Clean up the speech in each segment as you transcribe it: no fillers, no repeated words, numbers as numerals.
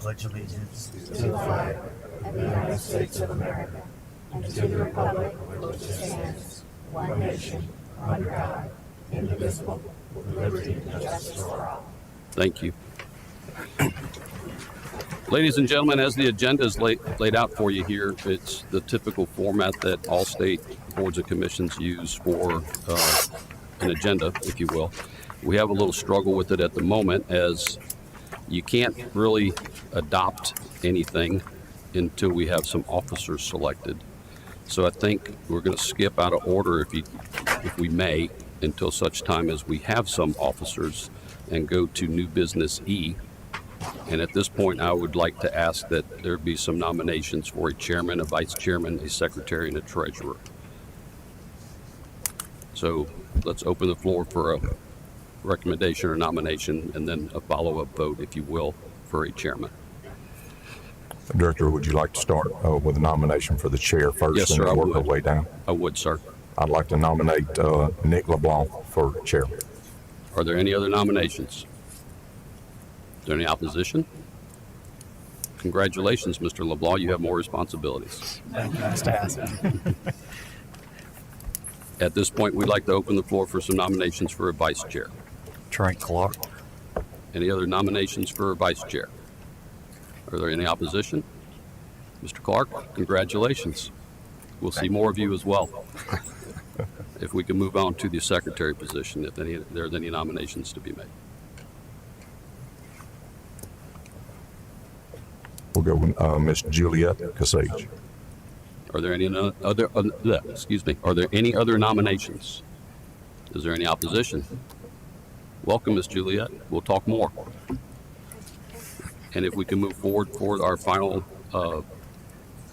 pledge allegiance to the flag of the United States of America and to the republic for which it stands, one nation, under God, indivisible, with liberty and justice for all. Thank you. Ladies and gentlemen, as the agenda is laid out for you here, it's the typical format that all state boards and commissions use for an agenda, if you will. We have a little struggle with it at the moment, as you can't really adopt anything until we have some officers selected. So I think we're going to skip out of order, if we may, until such time as we have some officers, and go to new business E. And at this point, I would like to ask that there be some nominations for a chairman, a vice chairman, a secretary, and a treasurer. So let's open the floor for a recommendation or nomination, and then a follow-up vote, if you will, for a chairman. Director, would you like to start with a nomination for the chair first? Yes, sir, and I work our would. way down? I would, sir. I'd like to nominate Nick LeBlanc for chair. Are there any other nominations? Is there any opposition? Congratulations, Mr. LeBlanc. You have more responsibilities. Thank you, Mr. Hassett. At this point, we'd like to open the floor for some nominations for a vice chair. Trent Clark. Any other nominations for a vice chair? Are there any opposition? Mr. Clark, congratulations. We'll see more of you as well. If we can move on to the secretary position, if there's any nominations to be made. We'll go with Miss Juliet Casage. Are there any other, are there any other nominations? Is there any opposition? Welcome, Ms. Juliet. We'll talk more. And if we can move forward for our final,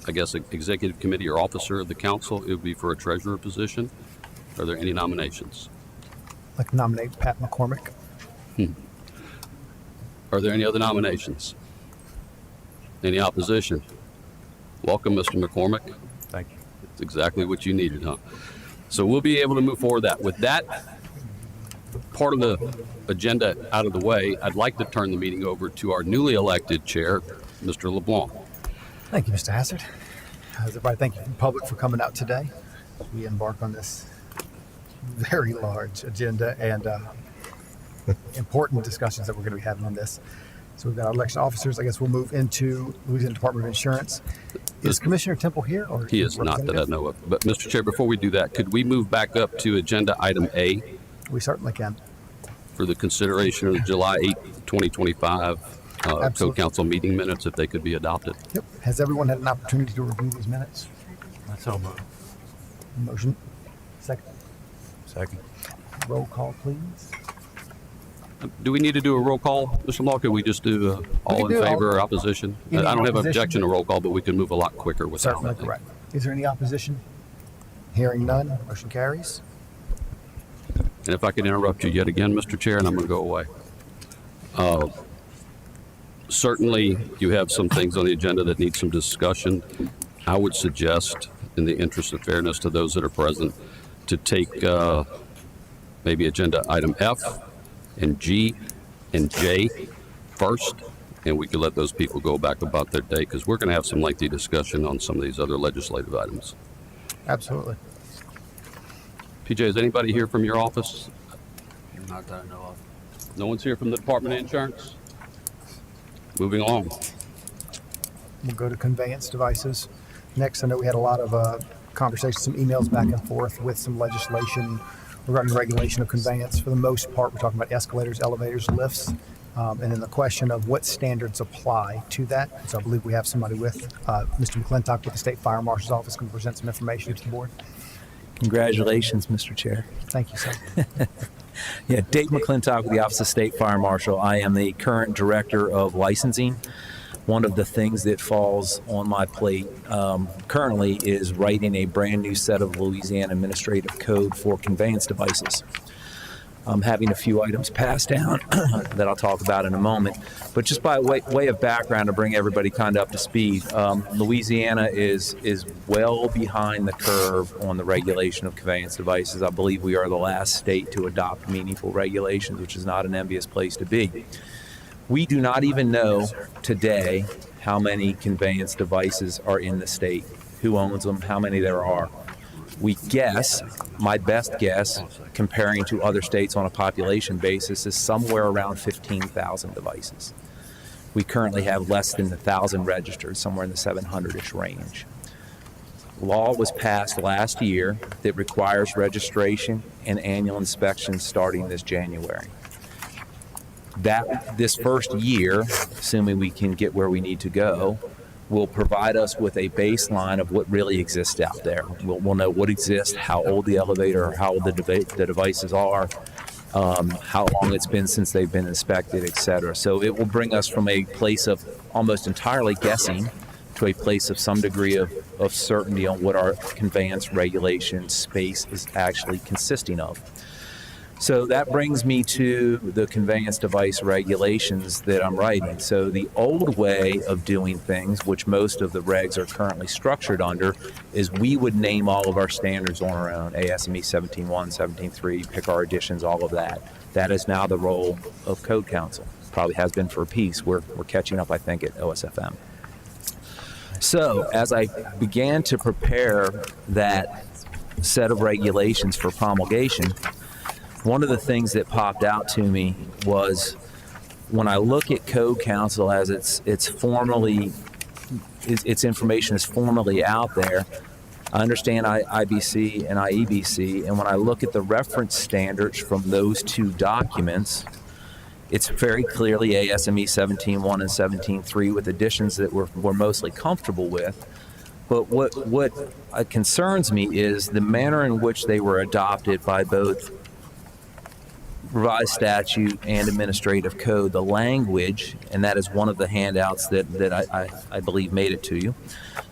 executive committee or officer of the council, it would be for a treasurer position. Are there any nominations? I'd like to nominate Pat McCormick. Are there any other nominations? Any opposition? Welcome, Mr. McCormick. Thank you. It's exactly what you needed, huh? So we'll be able to move forward with that part of the agenda out of the way. I'd like to turn the meeting over to our newly elected chair, Mr. LeBlanc. Thank you, Mr. Hassett. Everybody, thank you, public, for coming out today. We embark on this very large agenda and important discussions that we're going to be having on this. So we've got our election officers. I guess we'll move into Louisiana Department of Insurance. Is Commissioner Temple here? Or He is not, that I know of. But Mr. Chair, before we do that, could we move back up to agenda item A We certainly can. for the consideration of the July 8th, 2025 co-council meeting minutes, if they could be adopted? Yep. Has everyone had an opportunity to review these minutes? That's all moved. Motion. Second. Second. Roll call, please. Do we need to do a roll call, Mr. Law? Could we just do all in do favor all- or opposition? I Any don't have an opposition? objection to roll call, but we can move a lot quicker without Certainly that. correct. Is there any opposition? Hearing none, motion carries. And if I could interrupt you yet again, Mr. Chair, and I'm going to go away. Certainly, you have some things on the agenda that need some discussion. I would suggest, in the interest of fairness to those that are present, to take maybe agenda item F and G and J first, and we could let those people go back about their day, because we're going to have some lengthy discussion on some of these other legislative items. Absolutely. PJ, is anybody here from your office? Not that I know of. No one's here from the Department of Insurance? Moving along. We'll go to conveyance devices. Next, I know we had a lot of conversations, some emails back and forth with some legislation regarding regulation of conveyance. For the most part, we're talking about escalators, elevators, lifts, and then the question of what standards apply to that. So I believe we have somebody with Mr. McClintock with the State Fire Marshal's Office can present some information to the board. Congratulations, Mr. Chair. Thank you, sir. Yeah, Dave McClintock with the Office of State Fire Marshal. I am the current director of licensing. One of the things that falls on my plate currently is writing a brand new set of Louisiana administrative code for conveyance devices. I'm having a few items passed down that I'll talk about in a moment. But just by way of background to bring everybody kind of up to speed, Louisiana is well behind the curve on the regulation of conveyance devices. I believe we are the last state to adopt meaningful regulations, which is not an envious place to be. We do not even know today how many conveyance devices are in the state, who owns them, how many there are. We guess, my best guess, comparing to other states on a population basis, is somewhere around 15,000 devices. We currently have less than 1,000 registered, somewhere in the 700-ish range. Law was passed last year that requires registration and annual inspections starting this January. This first year, assuming we can get where we need to go, will provide us with a baseline of what really exists out there. We'll know what exists, how old the elevator or how old the devices are, how long it's been since they've been inspected, et cetera. So it will bring us from a place of almost entirely guessing to a place of some degree of certainty on what our conveyance regulation space is actually consisting of. So that brings me to the conveyance device regulations that I'm writing. So the old way of doing things, which most of the regs are currently structured under, is we would name all of our standards on our own, ASME 17.1, 17.3, pick our editions, all of that. That is now the role of Code Counsel. Probably has been for a piece. We're catching up, I think, at OSFM. So as I began to prepare that set of regulations for promulgation, one of the things that popped out to me was when I look at Code Counsel as its information is formally out there. I understand IBC and IEBC, and when I look at the reference standards from those two documents, it's very clearly ASME 17.1 and 17.3 with additions that we're mostly comfortable with. But what concerns me is the manner in which they were adopted by both revised statute and administrative code, the language, and that is one of the handouts that I believe made it to you.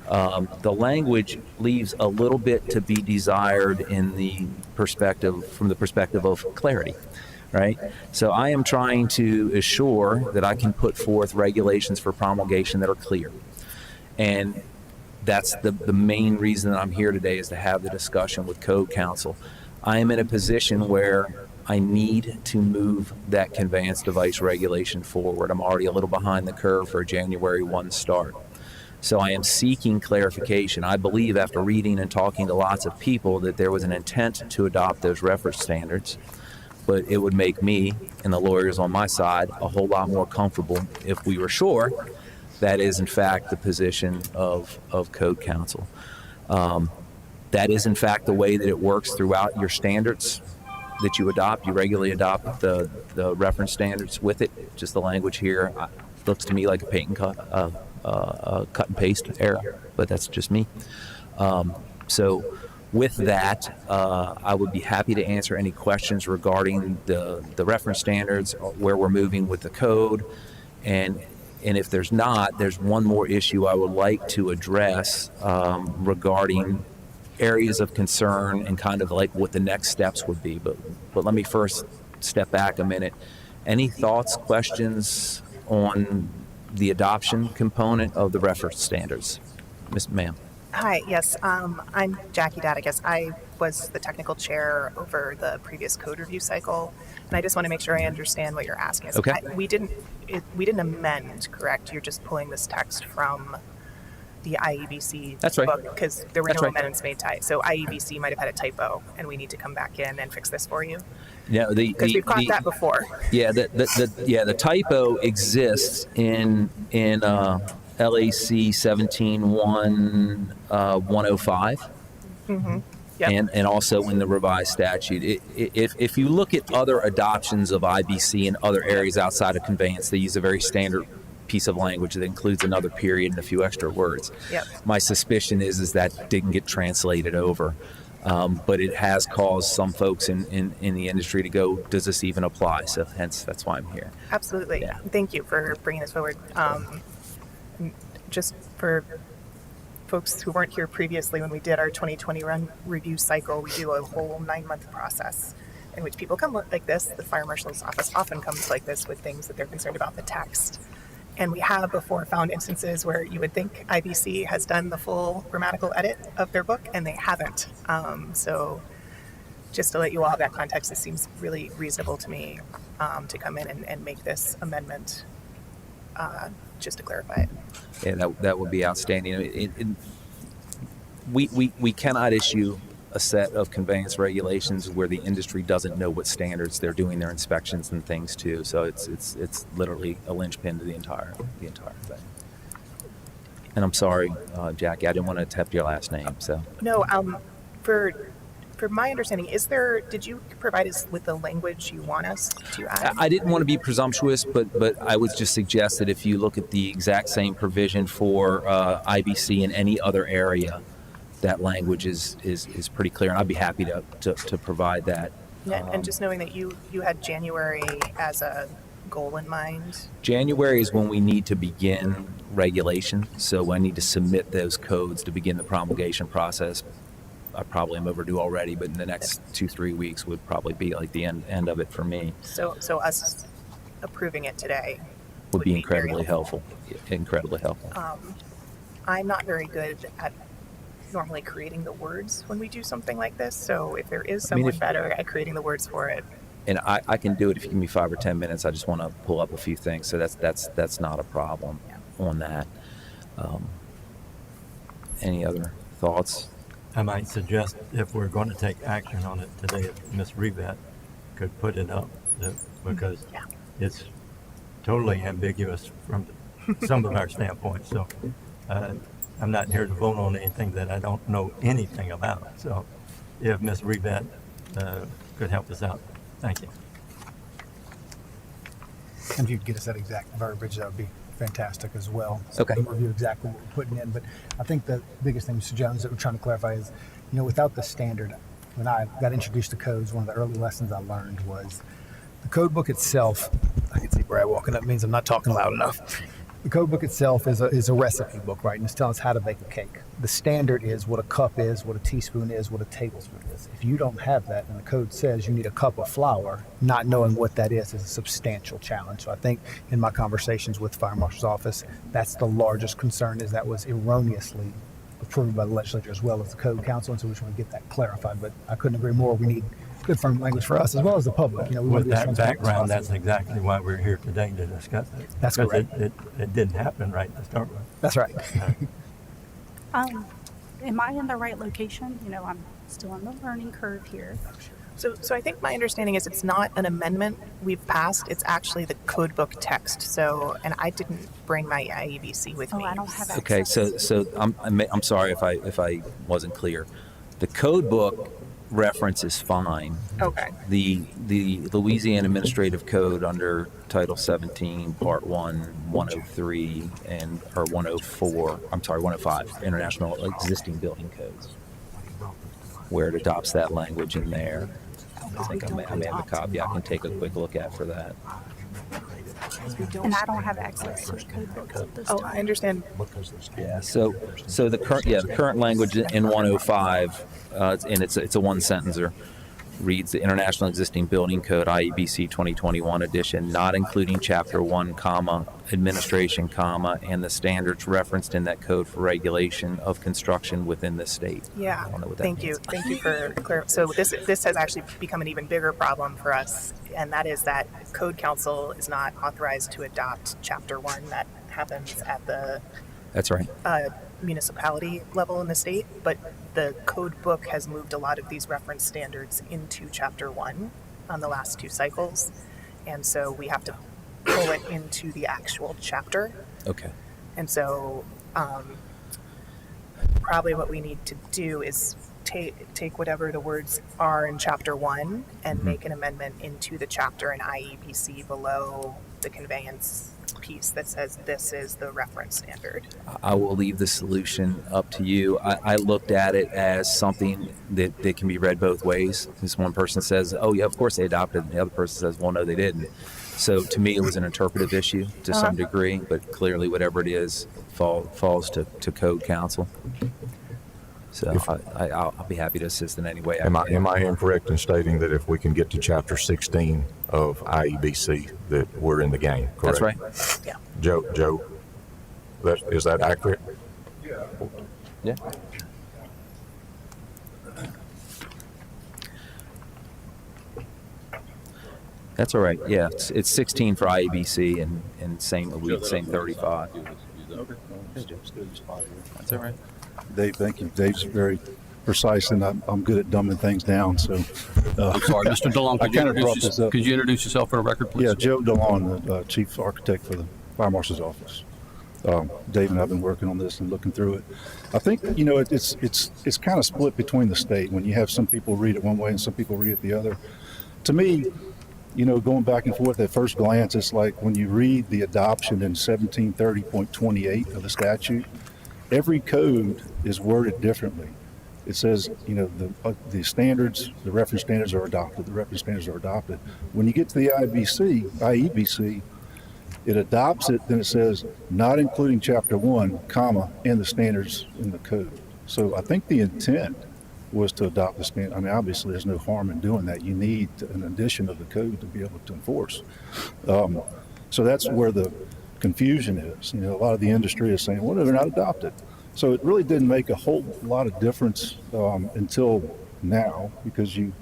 The language leaves a little bit to be desired from the perspective of clarity, right? So I am trying to assure that I can put forth regulations for promulgation that are clear. And that's the main reason that I'm here today, is to have the discussion with Code Counsel. I am in a position where I need to move that conveyance device regulation forward. I'm already a little behind the curve for a January 1 start. So I am seeking clarification. I believe, after reading and talking to lots of people, that there was an intent to adopt those reference standards, but it would make me and the lawyers on my side a whole lot more comfortable if we were sure that is in fact the position of Code Counsel. That is in fact the way that it works throughout your standards that you adopt. You regularly adopt the reference standards with it. Just the language here looks to me like a paint and cut and paste error, but that's just me. So with that, I would be happy to answer any questions regarding the reference standards, where we're moving with the code, and if there's not, there's one more issue I would like to address regarding areas of concern and kind of like what the next steps would be. But let me first step back a minute. Any thoughts, questions on the adoption component of the reference standards? Miss Ma'am. Hi, yes, I'm Jackie Dadagus. I was the technical chair over the previous code review cycle, and I just want to make sure I understand what you're asking us. Okay. We didn't amend, correct? You're just pulling this text from the IEBC That's right. book, because there were That's no right. amendments made. So IEBC might have had a typo, and we need to come back in and fix this for you, Yeah, because we've caught that before. Yeah, the typo exists in LAC 17.1.105. Mm-hmm. Yep. And also in the revised statute. If you look at other adoptions of IBC in other areas outside of conveyance, they use a very standard piece of language that includes another period and a few extra words. Yep. My suspicion is that didn't get translated over, but it has caused some folks in the industry to go, does this even apply? So hence, that's why I'm here. Absolutely. Yeah. Thank you for bringing this forward. Just for folks who weren't here previously, when we did our 2020 review cycle, we do a whole 9-month process in which people come like this. The fire marshal's office often comes like this with things that they're concerned about the text. And we have before found instances where you would think IBC has done the full grammatical edit of their book, and they haven't. So just to let you all have that context, it seems really reasonable to me to come in and make this amendment just to clarify it. Yeah, that would be outstanding. We cannot issue a set of conveyance regulations where the industry doesn't know what standards they're doing their inspections and things to. So it's literally a linchpin to the entire thing. And I'm sorry, Jackie, I didn't want to attempt your last name. So No, for my understanding, did you provide us with the language you want us to add? I didn't want to be presumptuous, but I would just suggest that if you look at the exact same provision for IBC in any other area, that language is pretty clear, and I'd be happy to provide that. And just knowing that you had January as a goal in mind. January is when we need to begin regulation, so I need to submit those codes to begin the promulgation process. I probably am overdue already, but in the next 2-3 weeks would probably be like the end of it for me. So us approving it today Would be very incredibly helpful. Incredibly helpful. I'm not very good at normally creating the words when we do something like this. So if there is someone better at creating the words for it. And I can do it if you give me 5 or 10 minutes. I just want to pull up a few things, so that's not a problem on that. Any other thoughts? I might suggest if we're going to take action on it today, if Ms. Revat could put it up, because it's totally ambiguous from some of our standpoints. So I'm not here to vote on anything that I don't know anything about. So if Ms. Revat could help us out, thank you. And if you could get us that exact verbiage, that would be fantastic as well. So Okay. we can review exactly what we're putting in. But I think the biggest thing, Mr. Jones, that we're trying to clarify is, without the standard, when I got introduced to codes, one of the early lessons I learned was the code book itself. I can see Brad walking up, means I'm not talking loud enough. The code book itself is a recipe book, right? And it's telling us how to bake a cake. The standard is what a cup is, what a teaspoon is, what a tablespoon is. If you don't have that, and the code says you need a cup of flour, not knowing what that is a substantial challenge. So I think in my conversations with the Fire Marshal's office, that's the largest concern, is that was erroneously approved by the legislature as well as the Code Council. And so we just want to get that clarified. But I couldn't agree more. We need good firm language for us as well as the public. We want With to be as that transparent as background, possible. that's exactly why we're here today to discuss it. That's Because correct. It didn't happen right to start with. That's right. Am I in the right location? I'm still on the learning curve here. So I think my understanding is it's not an amendment we've passed. It's actually the code book text. So, and I didn't bring my IEBC with me. I don't have access. Okay, so I'm sorry if I wasn't clear. The code book reference is fine. Okay. The Louisiana Administrative Code under Title 17, Part 1, 103, or 104, 105, International Existing Building Codes, where it adopts that language in there. I think I may have a copy I can take a quick look at for that. And I don't have access to the code books at this Oh, time. I understand. Yeah. So the current language in 105, and it's a one sentencer, reads the International Existing Building Code IEBC 2021 edition, not including Chapter 1, administration, and the standards referenced in that code for regulation of construction within the state. Yeah. I don't know what that Thank means. you. Thank you for clarifying. So this has actually become an even bigger problem for us, and that is that Code Council is not authorized to adopt Chapter 1. That happens at the That's right. municipality level in the state, but the code book has moved a lot of these reference standards into Chapter 1 on the last 2 cycles, and so we have to pull it into the actual chapter. Okay. And so probably what we need to do is take whatever the words are in Chapter 1 and make an amendment into the chapter in IEPC below the conveyance piece that says this is the reference standard. I will leave the solution up to you. I looked at it as something that can be read both ways. This one person says, oh, yeah, of course they adopted. And the other person says, well, no, they didn't. So to me, it was an interpretive issue to some degree, but clearly whatever it is falls to Code Council. So I'll be happy to assist in any way. Am I incorrect in stating that if we can get to Chapter 16 of IEBC, that we're in the game, correct? That's right. Yeah. Joe, is that accurate? Yeah. That's all right. Yeah, it's 16 for IEBC and same 35. That's all right. Dave, thank you. Dave's very precise, and I'm good at dumbing things down. So, I'm sorry, Mr. DeLong, I kind of brought this up. could you introduce yourself for the record, please? Yeah, Joe DeLon, the chief architect for the fire marshal's office. Dave and I have been working on this and looking through it. I think it's kind of split between the state when you have some people read it one way and some people read it the other. To me, going back and forth at first glance, it's like when you read the adoption in 1730.28 of the statute, every code is worded differently. It says, the standards, the reference standards are adopted. The reference standards are adopted. When you get to the IEBC, it adopts it, then it says, not including chapter 1, comma, and the standards in the code. So I think the intent was to adopt the standard. I mean, obviously there's no harm in doing that. You need an addition of the code to be able to enforce. So that's where the confusion is. A lot of the industry is saying, well, they're not adopted. So it really didn't make a whole lot of difference until now, because you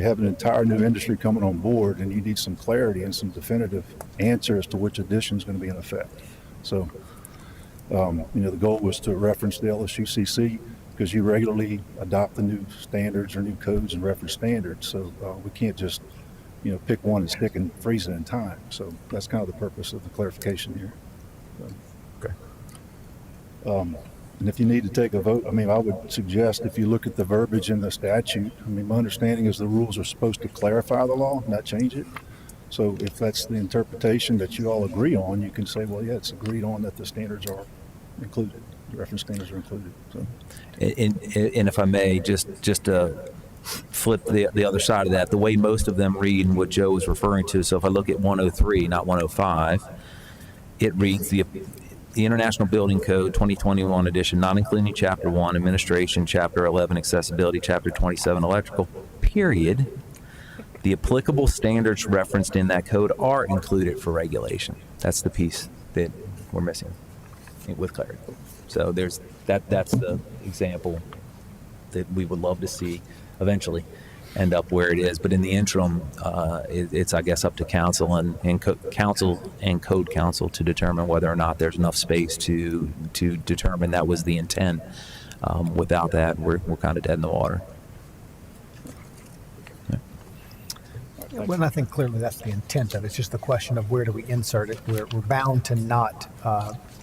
have an entire new industry coming on board, and you need some clarity and some definitive answer as to which edition is going to be in effect. So, the goal was to reference the LSUCC, because you regularly adopt the new standards or new codes and reference standards. So we can't just, pick one and stick and freeze it in time. So that's kind of the purpose of the clarification here. Okay. And if you need to take a vote, I would suggest if you look at the verbiage in the statute, my understanding is the rules are supposed to clarify the law, not change it. So if that's the interpretation that you all agree on, you can say, well, yeah, it's agreed on that the standards are included. The reference standards are included. So. And if I may, just to flip the other side of that, the way most of them read and what Joe was referring to. So if I look at 103, not 105, it reads the International Building Code 2021 edition, not including Chapter 1, Administration, Chapter 11, Accessibility, Chapter 27, Electrical, period. The applicable standards referenced in that code are included for regulation. That's the piece that we're missing with clarity. So there's that's the example that we would love to see eventually end up where it is. But in the interim, it's, I guess, up to council and code council to determine whether or not there's enough space to determine that was the intent. Without that, we're kind of dead in the water. Well, and I think clearly that's the intent of it. It's just the question of where do we insert it. We're bound to not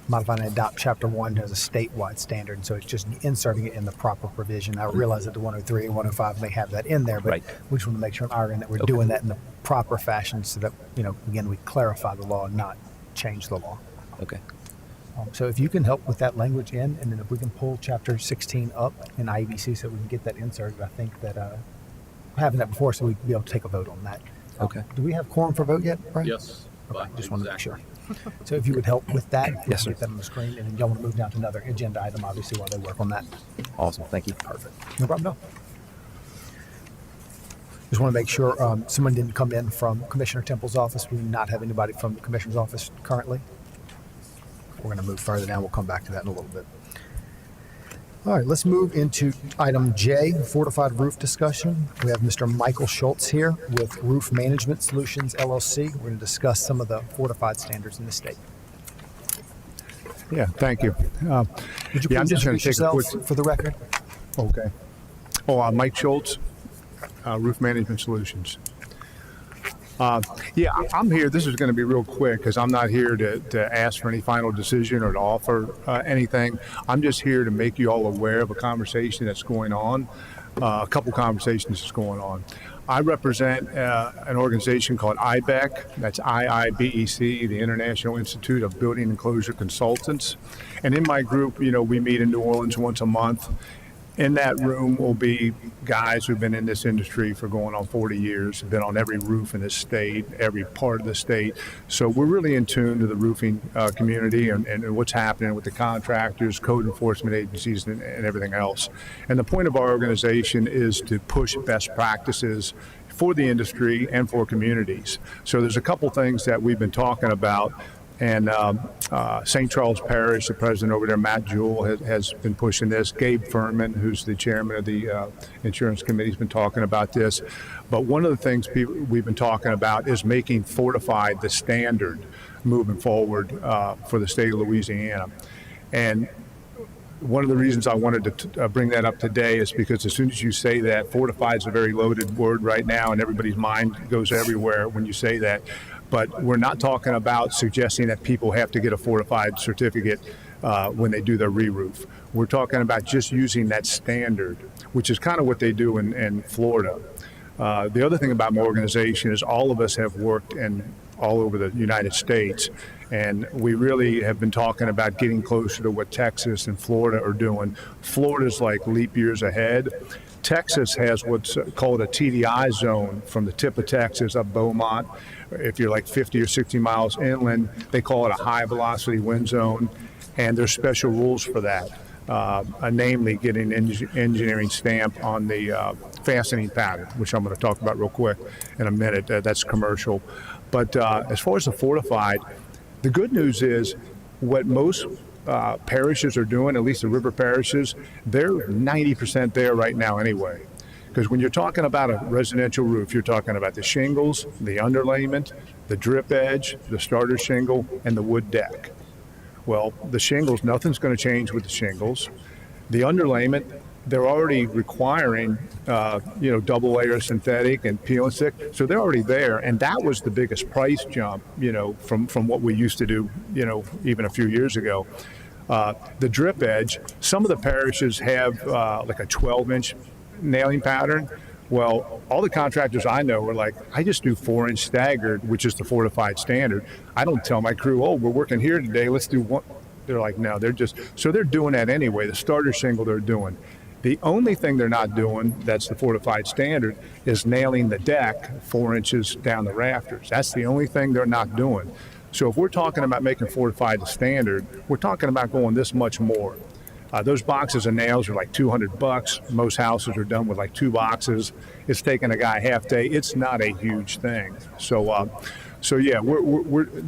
modify and adopt Chapter 1 as a statewide standard, so it's just inserting it in the proper provision. I realize that the 103 and 105 may have that in there, but right. We just want to make sure on our end that we're doing that in the proper fashion so that, again, we clarify the law and not change the law. Okay. So if you can help with that language in, and then if we can pull Chapter 16 up in IEBC so we can get that inserted, I think that having that before so we'd be able to take a vote on that. Okay. Do we have quorum for vote yet, Brian? Yes. Okay, just want to make sure. So if you would help with that, Yes, sir. get that on the screen, and then y'all want to move down to another agenda item, obviously, while they work on that. Awesome. Thank you. Perfect. No problem, no. Just want to make sure someone didn't come in from Commissioner Temple's office. We do not have anybody from the Commissioner's office currently. We're going to move further down. We'll come back to that in a little bit. All right, let's move into item J, fortified roof discussion. We have Mr. Michael Schultz here with Roof Management Solutions, LLC. We're going to discuss some of the fortified standards in the state. Yeah, thank you. Would you please I'm just going introduce to take a yourself quick. for the record? Okay. Mike Schultz, Roof Management Solutions. I'm here. This is going to be real quick because I'm not here to ask for any final decision or to offer anything. I'm just here to make you all aware of a conversation that's going on, a couple conversations that's going on. I represent an organization called IBEC, that's IIBEC, the International Institute of Building Enclosure Consultants. And in my group, we meet in New Orleans once a month. In that room will be guys who've been in this industry for going on 40 years, have been on every roof in the state, every part of the state. So we're really in tune to the roofing community and what's happening with the contractors, code enforcement agencies, and everything else. And the point of our organization is to push best practices for the industry and for communities. So there's a couple things that we've been talking about And St. Charles Parish, the president over there, Matt Jewell, has been pushing this. Gabe Furman, who's the chairman of the insurance committee, has been talking about this. But one of the things we've been talking about is making fortified the standard moving forward for the state of Louisiana. And one of the reasons I wanted to bring that up today is because as soon as you say that, fortified is a very loaded word right now, and everybody's mind goes everywhere when you say that. But we're not talking about suggesting that people have to get a fortified certificate when they do their re-roof. We're talking about just using that standard, which is kind of what they do in Florida. The other thing about my organization is all of us have worked all over the United States, and we really have been talking about getting closer to what Texas and Florida are doing. Florida's like leap years ahead. Texas has what's called a TDI zone from the tip of Texas up Beaumont. If you're like 50 or 60 miles inland, they call it a high velocity wind zone, and there's special rules for that. Namely getting engineering stamp on the fastening pattern, which I'm going to talk about real quick in a minute. That's commercial. But as far as the fortified, the good news is what most parishes are doing, at least the river parishes, they're 90% there right now anyway. Because when you're talking about a residential roof, you're talking about the shingles, the underlayment, the drip edge, the starter shingle, and the wood deck. Well, the shingles, nothing's going to change with the shingles. The underlayment, they're already requiring, double layer synthetic and peel and stick. So they're already there. And that was the biggest price jump, from what we used to do, even a few years ago. The drip edge, some of the parishes have like a 12-inch nailing pattern. Well, all the contractors I know are like, I just do 4-inch staggered, which is the fortified standard. I don't tell my crew, oh, we're working here today, let's do one. They're like, no, so they're doing that anyway. The starter shingle they're doing. The only thing they're not doing, that's the fortified standard, is nailing the deck 4 inches down the rafters. That's the only thing they're not doing. So if we're talking about making fortified the standard, we're talking about going this much more. Those boxes of nails are like $200. Most houses are done with like 2 boxes. It's taking a guy a half day. It's not a huge thing. So yeah,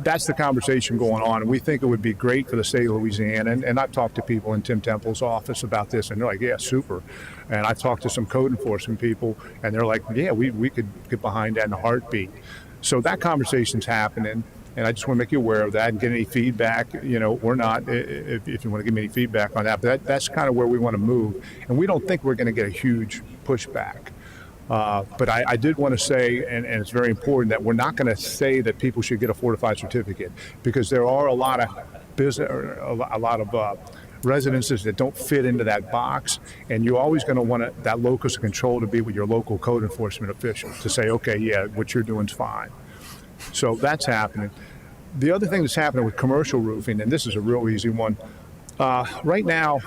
that's the conversation going on. And we think it would be great for the state of Louisiana. And I've talked to people in Tim Temple's office about this, and they're like, yeah, super. And I've talked to some code enforcement people, and they're like, yeah, we could get behind that in a heartbeat. So that conversation's happening. And I just want to make you aware of that and get any feedback, or not, if you want to give me any feedback on that. But that's kind of where we want to move. And we don't think we're going to get a huge pushback. But I did want to say, and it's very important, that we're not going to say that people should get a fortified certificate, because there are a lot of residences that don't fit into that box, and you're always going to want that locus of control to be with your local code enforcement official to say, okay, yeah, what you're doing is fine. So that's happening. The other thing that's happening with commercial roofing, and this is a real easy one, right now,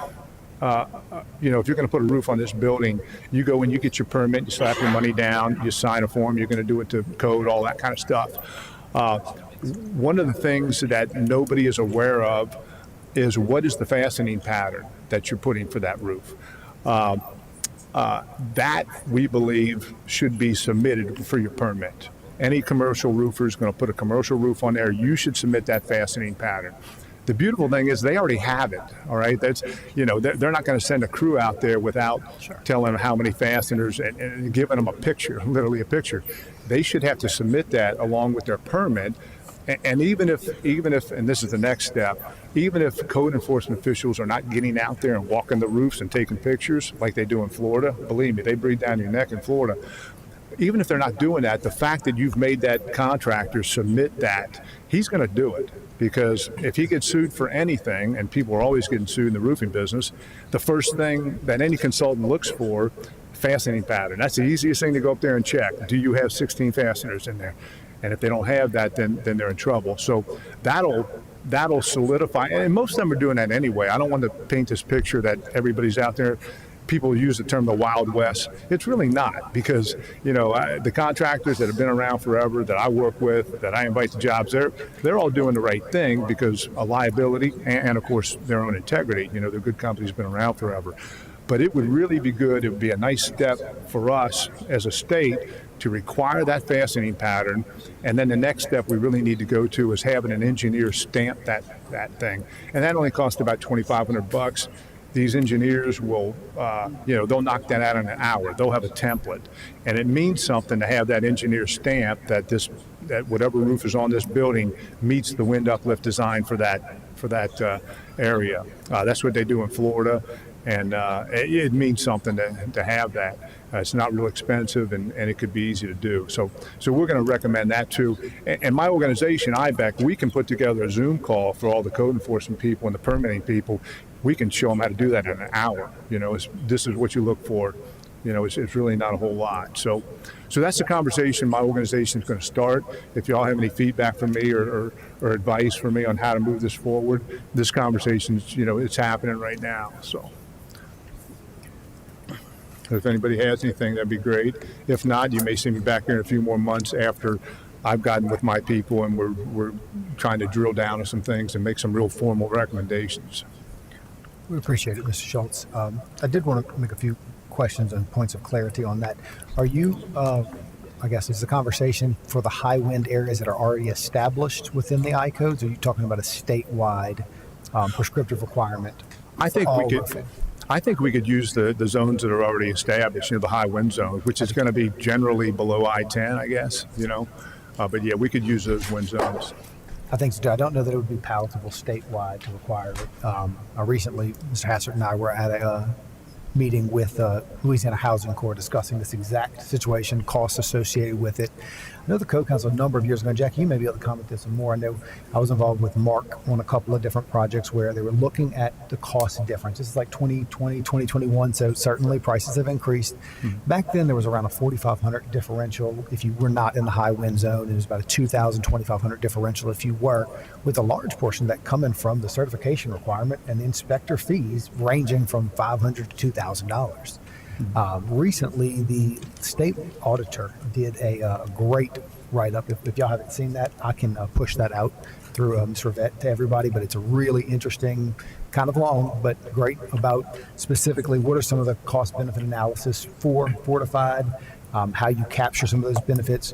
if you're going to put a roof on this building, you go and you get your permit, you slap your money down, you sign a form, you're going to do it to code, all that kind of stuff. One of the things that nobody is aware of is what is the fastening pattern that you're putting for that roof. That, we believe, should be submitted for your permit. Any commercial roofer is going to put a commercial roof on there. You should submit that fastening pattern. The beautiful thing is they already have it. All right, that's they're not going to send a crew out there without telling them how many fasteners and giving them a picture, literally a picture. They should have to submit that along with their permit. And even if, and this is the next step, even if code enforcement officials are not getting out there and walking the roofs and taking pictures like they do in Florida, believe me, they breathe down your neck in Florida. Even if they're not doing that, the fact that you've made that contractor submit that, he's going to do it. Because if he gets sued for anything, and people are always getting sued in the roofing business, the first thing that any consultant looks for, fastening pattern. That's the easiest thing to go up there and check. Do you have 16 fasteners in there? And if they don't have that, then they're in trouble. So that'll solidify, and most of them are doing that anyway. I don't want to paint this picture that everybody's out there. People use the term the Wild West. It's really not, because the contractors that have been around forever, that I work with, that I invite to jobs, they're all doing the right thing because of liability and of course their own integrity. They're good companies, been around forever. But it would really be good. It would be a nice step for us as a state to require that fastening pattern. And then the next step we really need to go to is having an engineer stamp that thing. And that only costs about $2,500. These engineers will, they'll knock that out in an hour. They'll have a template. And it means something to have that engineer stamp that that whatever roof is on this building meets the wind uplift design for that area. That's what they do in Florida. And it means something to have that. It's not real expensive, and it could be easy to do. So we're going to recommend that too. And my organization, IBEC, we can put together a Zoom call for all the code enforcement people and the permitting people. We can show them how to do that in an hour. This is what you look for. It's really not a whole lot. So that's the conversation my organization is going to start. If y'all have any feedback from me or advice for me on how to move this forward, this conversation, it's happening right now. So if anybody has anything, that'd be great. If not, you may see me back here in a few more months after I've gotten with my people and we're trying to drill down on some things and make some real formal recommendations. We appreciate it, Mr. Schultz. I did want to make a few questions and points of clarity on that. Are you, I guess, is the conversation for the high wind areas that are already established within the I codes? Or are you talking about a statewide prescriptive requirement? I think we could use the zones that are already established, the high wind zones, which is going to be generally below I-10, I guess, but yeah, we could use those wind zones. I think so too. I don't know that it would be palatable statewide to require it. Recently, Mr. Hassert and I were at a meeting with Louisiana Housing Corps discussing this exact situation, costs associated with it. I know the Code Council a number of years ago, Jackie, you may be able to comment this some more. I know I was involved with Mark on a couple of different projects where they were looking at the cost difference. This is like 2020, 2021, so certainly prices have increased. Mm-hmm. Back then, there was around a $4,500 differential if you were not in the high wind zone. It was about a $2,000, $2,500 differential if you were, with a large portion of that coming from the certification requirement and the inspector fees ranging from $500 to $2,000. Recently, the state auditor did a great write-up. If y'all haven't seen that, I can push that out through Ms. Rivette to everybody, but it's a really interesting, kind of long, but great about specifically what are some of the cost-benefit analysis for fortified, how you capture some of those benefits.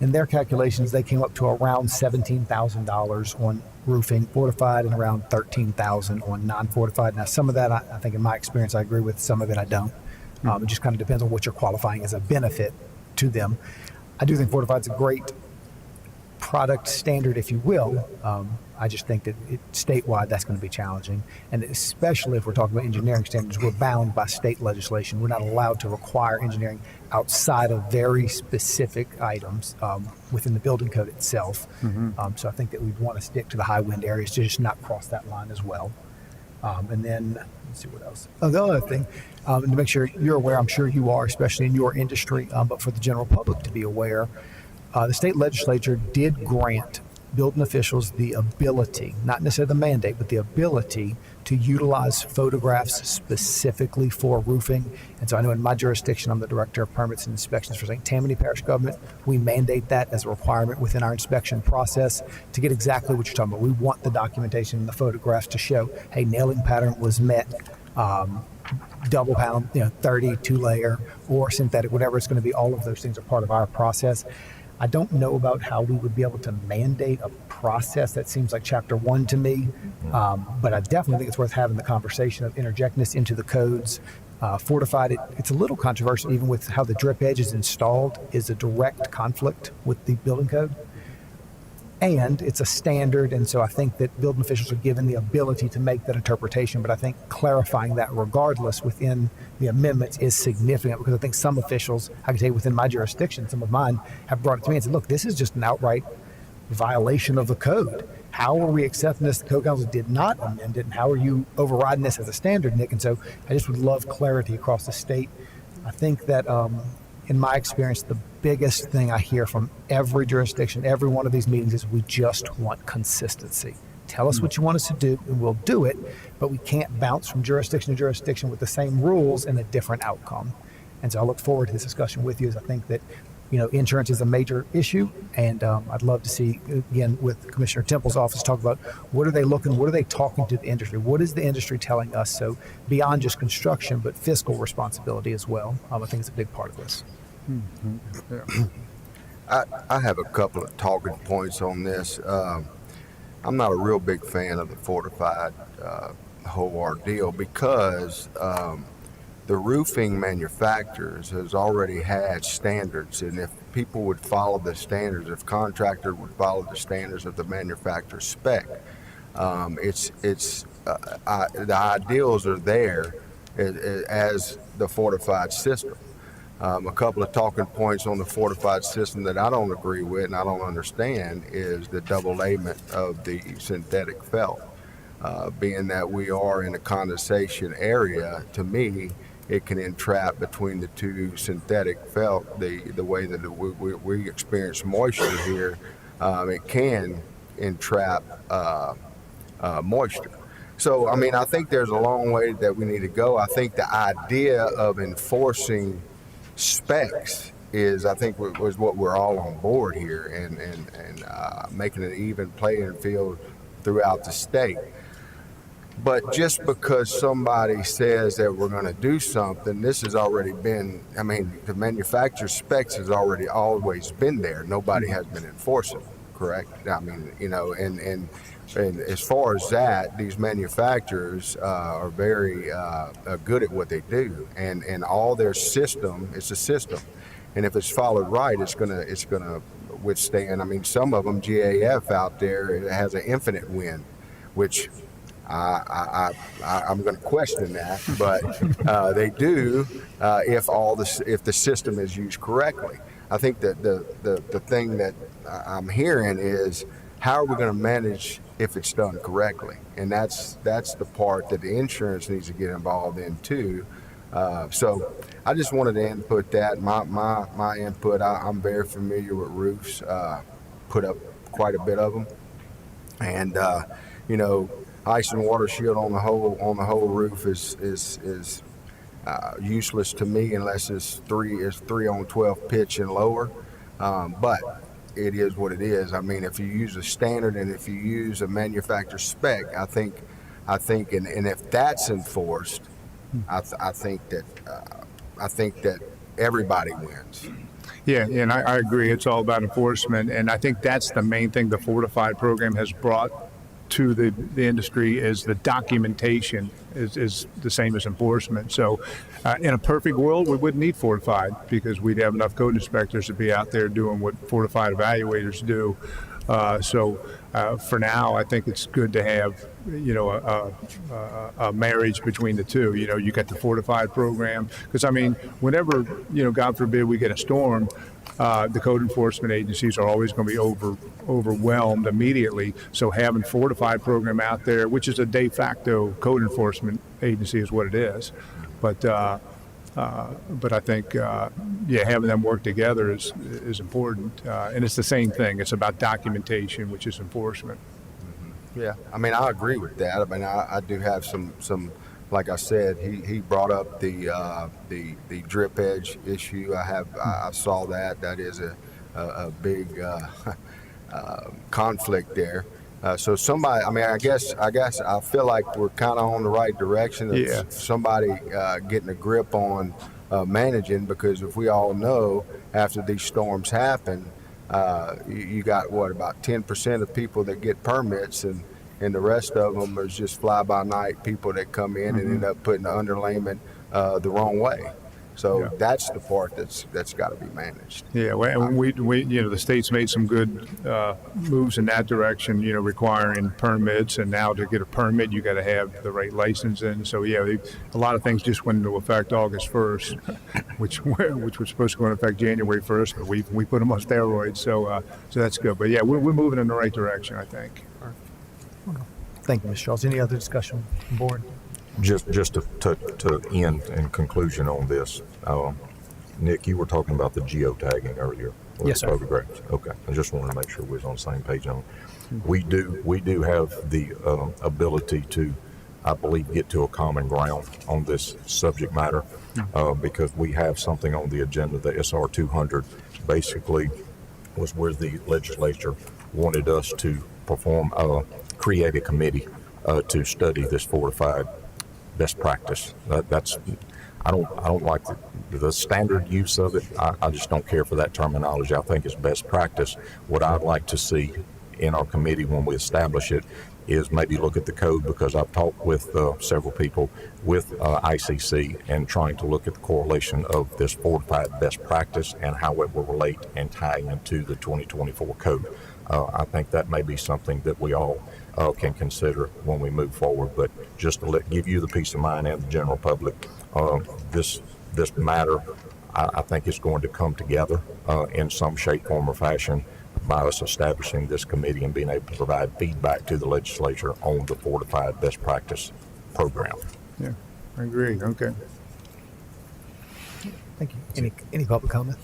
In their calculations, they came up to around $17,000 on roofing fortified and around $13,000 on non-fortified. Now, some of that, I think in my experience, I agree with. Some of it, I don't. It just kind of depends on what you're qualifying as a benefit to them. I do think fortified is a great product standard, if you will. I just think that statewide, that's going to be challenging. And especially if we're talking about engineering standards, we're bound by state legislation. We're not allowed to require engineering outside of very specific items within the building code itself. Mm-hmm. So I think that we'd want to stick to the high wind areas to just not cross that line as well. And then, let's see what else. Oh, the other thing, to make sure you're aware, I'm sure you are, especially in your industry, but for the general public to be aware, the state legislature did grant building officials the ability, not necessarily the mandate, but the ability to utilize photographs specifically for roofing. And so I know in my jurisdiction, I'm the director of permits and inspections for St. Tammany Parish Government. We mandate that as a requirement within our inspection process to get exactly what you're talking about. We want the documentation and the photographs to show, hey, nailing pattern was met, double pound, 32 layer or synthetic, whatever it's going to be. All of those things are part of our process. I don't know about how we would be able to mandate a process. That seems like chapter 1 to me, but I definitely think it's worth having the conversation of interjecting this into the codes. Fortified, it's a little controversial even with how the drip edge is installed is a direct conflict with the building code. And it's a standard, and so I think that building officials are given the ability to make that interpretation, but I think clarifying that regardless within the amendments is significant because I think some officials, I can tell you within my jurisdiction, some of mine have brought it to me and said, look, this is just an outright violation of the code. How are we accepting this? The Code Council did not amend it, and how are you overriding this as a standard, Nick? And so I just would love clarity across the state. I think that in my experience, the biggest thing I hear from every jurisdiction, every one of these meetings is we just want consistency. Tell us what you want us to do and we'll do it, but we can't bounce from jurisdiction to jurisdiction with the same rules and a different outcome. And so I look forward to this discussion with you as I think that, insurance is a major issue. And I'd love to see, again, with Commissioner Temple's office, talk about what are they talking to the industry? What is the industry telling us? So beyond just construction, but fiscal responsibility as well. I think it's a big part of this. I have a couple of talking points on this. I'm not a real big fan of the fortified whole ordeal because the roofing manufacturers has already had standards, and if people would follow the standards, if contractor would follow the standards of the manufacturer spec, the ideals are there as the fortified system. A couple of talking points on the fortified system that I don't agree with and I don't understand is the double layment of the synthetic felt. Being that we are in a condensation area, to me, it can entrap between the two synthetic felt. The way that we experience moisture here, it can entrap moisture. So, I mean, I think there's a long way that we need to go. I think the idea of enforcing specs is, I think, was what we're all on board here, and making an even playing field throughout the state. But just because somebody says that we're going to do something, this has already been, I mean, the manufacturer specs has already always been there. Nobody has been enforcing, correct? I mean, you know, and as far as that, these manufacturers are very good at what they do, and all their system, it's a system, and if it's followed right, it's gonna withstand. I mean, some of them, GAF out there, it has an infinite wind, which I'm going to question that, but they do if the system is used correctly. I think that the thing that I'm hearing is, how are we going to manage if it's done correctly? And that's the part that the insurance needs to get involved in too. So I just wanted to input that. My input. I'm very familiar with roofs. Put up quite a bit of them, and you know, ice and water shield on the whole roof is useless to me unless it's 3 on 12 pitch and lower. But it is what it is. I mean, if you use a standard and if you use a manufacturer spec, I think, and if that's enforced, I think that everybody wins. Yeah, and I agree. It's all about enforcement, and I think that's the main thing the Fortified program has brought to the industry is the documentation is the same as enforcement. So in a perfect world, we wouldn't need Fortified because we'd have enough code inspectors to be out there doing what Fortified evaluators do. So for now, I think it's good to have, you know, a marriage between the two. You know, you got the Fortified program, because I mean, whenever, you know, God forbid we get a storm, the code enforcement agencies are always going to be overwhelmed immediately. So having Fortified program out there, which is a de facto code enforcement agency, is what it is. But I think, having them work together is important. And it's the same thing. It's about documentation, which is enforcement. Yeah, I mean, I agree with that. I mean, I do have some. Like I said, he brought up the drip edge issue. I saw that. That is a big conflict there. So somebody, I mean, I guess I feel like we're kind of on the right direction of somebody getting a grip on managing, because if we all know, after these storms happen, you got about 10% of people that get permits, and the rest of them is just fly-by-night people that come in and end up putting the underlayment the wrong way. So that's the part that's got to be managed. Yeah, and we you know, the state's made some good moves in that direction. You know, requiring permits, and now to get a permit, you got to have the right license in. So a lot of things just went into effect August 1st, which was supposed to go into effect January 1st, but we put them on steroids. So that's good. But yeah, we're moving in the right direction, I think. Thank you, Ms. Charles. Any other discussion on board? Just to end in conclusion on this, Nick, you were talking about the geotagging earlier. Yes, sir. Photographs. Okay, I just wanted to make sure we was on the same page on it. We do have the ability to, I believe, get to a common ground on this subject matter, because we have something on the agenda. The SR 200 basically was where the legislature wanted us to create a committee to study this fortified best practice. I don't like the standard use of it. I just don't care for that terminology. I think it's best practice. What I'd like to see in our committee when we establish it is maybe look at the code, because I've talked with several people with ICC and trying to look at the correlation of this fortified best practice and how it will relate and tie into the 2024 code. I think that may be something that we all can consider when we move forward. But just to give you the peace of mind and the general public, this matter, I think it's going to come together in some shape, form, or fashion by us establishing this committee and being able to provide feedback to the legislature on the fortified best practice program. Yeah, I agree. Okay. Thank you. Any public comment?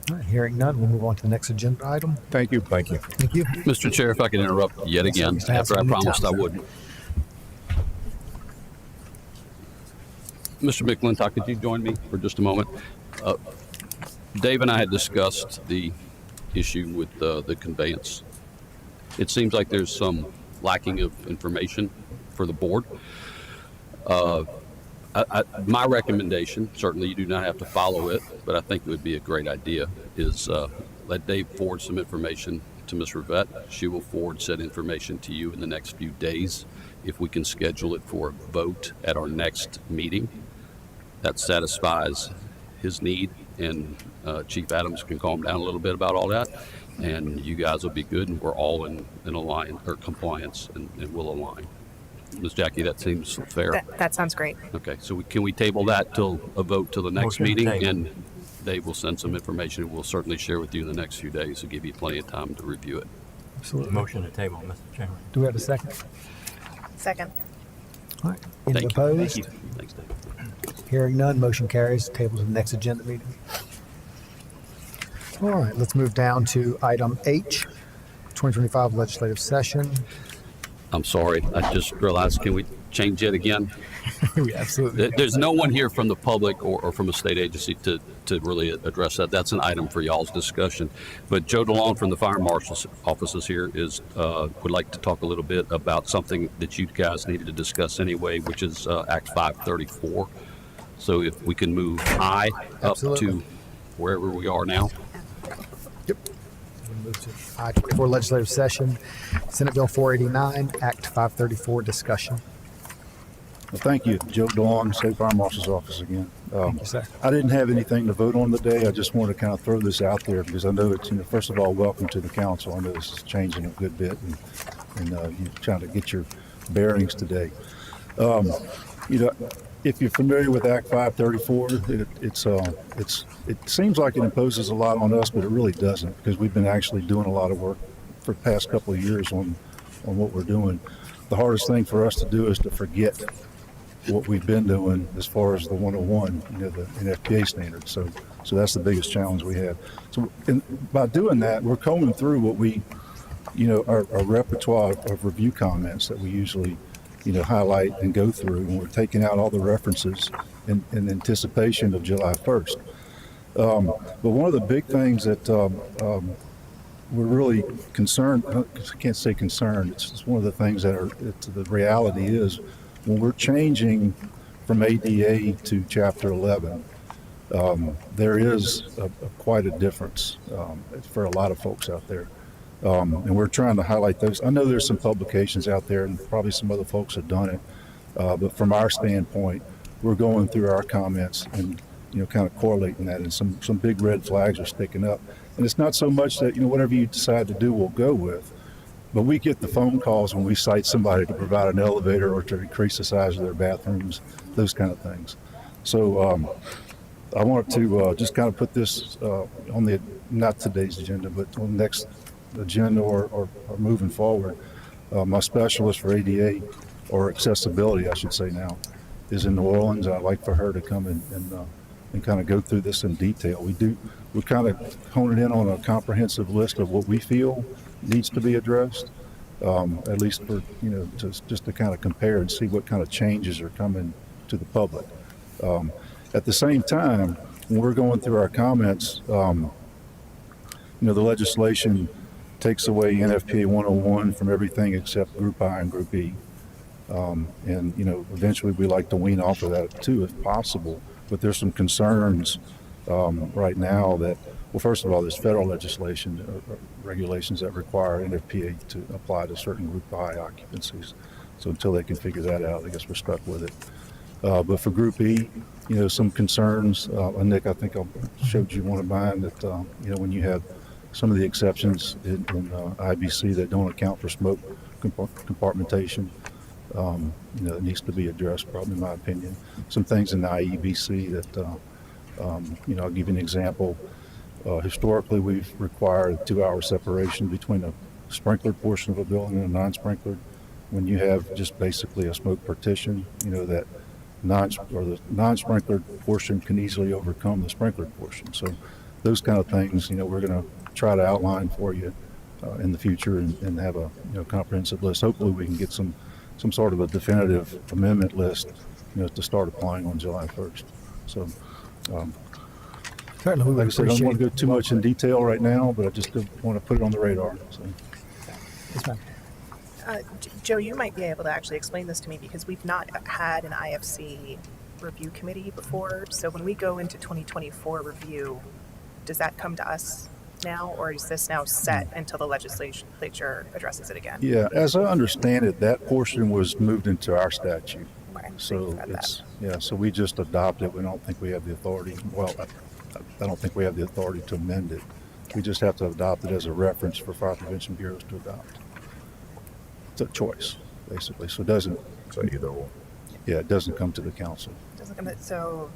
All right, hearing none, we'll move on to the next agenda item. Thank you. Thank you. Thank you. Mr. Chair, if I could interrupt yet again, Yes, sir. after I promised I wouldn't. Mr. McClintock, could you join me for just a moment? Dave and I had discussed the issue with the conveyance. It seems like there's some lacking of information for the board. My recommendation, certainly you do not have to follow it, but I think it would be a great idea, is let Dave forward some information to Ms. Rivette. She will forward said information to you in the next few days. If we can schedule it for a vote at our next meeting, that satisfies his need, and Chief Adams can calm down a little bit about all that, and you guys will be good, and we're all in alliance or compliance, and we'll align. Ms. Jackie, that seems fair. That sounds great. Okay, so can we table that till a vote till the next Motion to meeting? table. And Dave will send some information, and we'll certainly share with you in the next few days to give you plenty of time to review it. Absolutely. Motion to table, Mr. Chairman. Do we have a second? Second. All right. Any Thank you. opposed? Thank you. Thanks, Dave. Hearing none, motion carries. Table to the next agenda meeting. All right, let's move down to item H, 2025 legislative session. I'm sorry, I just realized, can we change it again? We absolutely. There's no one here from the public or from a state agency to really address that. That's an item for y'all's discussion. But Joe DeLong from the Fire Marshal's office is here, would like to talk a little bit about something that you guys needed to discuss anyway, which is Act 534. So if we can move I up Absolutely. to wherever we are now. Yep. We'll move to I-24 legislative session, Senate Bill 489, Act 534 discussion. Well, thank you, Joe DeLong, State Fire Marshal's office again. Thank you, sir. I didn't have anything to vote on today. I just wanted to kind of throw this out there because I know it's, first of all, welcome to the council. I know this is changing a good bit, and you're trying to get your bearings today. If you're familiar with Act 534, it seems like it imposes a lot on us, but it really doesn't, because we've been actually doing a lot of work for the past couple of years on what we're doing. The hardest thing for us to do is to forget what we've been doing as far as the 101, the NFPA standards. So that's the biggest challenge we have. So by doing that, we're combing through what we, our repertoire of review comments that we usually highlight and go through, and we're taking out all the references in anticipation of July 1st. But one of the big things that we're really concerned, I can't say concerned, it's one of the things that the reality is, when we're changing from ADA to Chapter 11, there is quite a difference for a lot of folks out there. And we're trying to highlight those. I know there's some publications out there, and probably some other folks have done it. But from our standpoint, we're going through our comments and kind of correlating that, and some big red flags are sticking up. And it's not so much that whatever you decide to do, we'll go with. But we get the phone calls when we cite somebody to provide an elevator or to increase the size of their bathrooms, those kind of things. So I wanted to just kind of put this on the, not today's agenda, but on the next agenda or moving forward. My specialist for ADA, or accessibility, I should say now, is in New Orleans. I'd like for her to come and kind of go through this in detail. We're kind of honing in on a comprehensive list of what we feel needs to be addressed, at least for, just to kind of compare and see what kind of changes are coming to the public. At the same time, when we're going through our comments, the legislation takes away NFPA 101 from everything except Group I and Group E. And, you know, eventually we like to wean off of that too, if possible. But there's some concerns right now that, well, first of all, there's federal legislation, regulations that require NFPA to apply to certain group high occupancies. So until they can figure that out, I guess we're stuck with it. But for Group E, you know, some concerns. Nick, I think I showed you one of mine that, you know, when you have some of the exceptions in IBC that don't account for smoke compartmentation, you know, it needs to be addressed, probably in my opinion. Some things in the IEBC that, you know, I'll give you an example. Historically, we've required a 2-hour separation between a sprinklered portion of a building and a non-sprinklered. When you have just basically a smoke partition, you know, that the non-sprinklered portion can easily overcome the sprinklered portion. So those kind of things, you know, we're going to try to outline for you in the future and have a, you know, comprehensive list. Hopefully we can get some sort of a definitive amendment list, you know, to start applying on July 1st. So, Certainly, we like I would said, I don't appreciate want to go too much in detail right now, but I just want to put it on the radar. So. Yes, ma'am. Joe, you might be able to actually explain this to me because we've not had an IFC review committee before. So when we go into 2024 review, does that come to us now, or is this now set until the legislature addresses it again? Yeah, as I understand it, that portion was moved into our statute. Okay, So you've got it's, yeah, so we just adopt it. We don't think we have the authority. Well, I don't think we have the authority to amend it. We just have to adopt it as a reference for fire prevention bureaus to adopt. It's a choice, basically. So it doesn't, So either or. yeah, it doesn't come to the council. Doesn't come to, so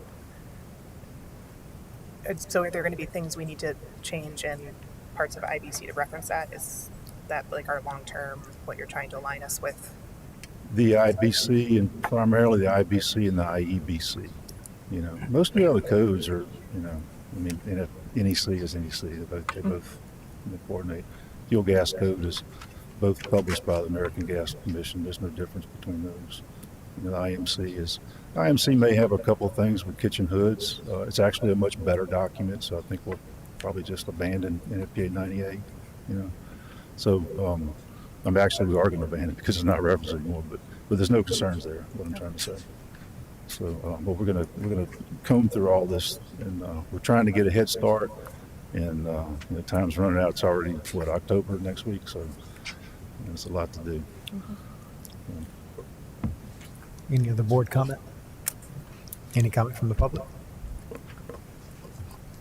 are there going to be things we need to change in parts of IBC to reference that? Is that like our long-term, what you're trying to align us with? The IBC and primarily the IBC and the IEBC. You know, most of the other codes are, you know, I mean, NEC is NEC. They both coordinate. Fuel gas code is both published by the American Gas Commission. There's no difference between those. You know, the IMC may have a couple of things with kitchen hoods. It's actually a much better document, so I think we'll probably just abandon NFPA 98. You know, so we are going to abandon it because it's not referenced anymore. But there's no concerns there. What I'm trying to say. So, but we're gonna comb through all this, and we're trying to get a head start. And you know, time's running out. It's already October next week, so there's a lot to do. Any other board comment? Any comment from the public?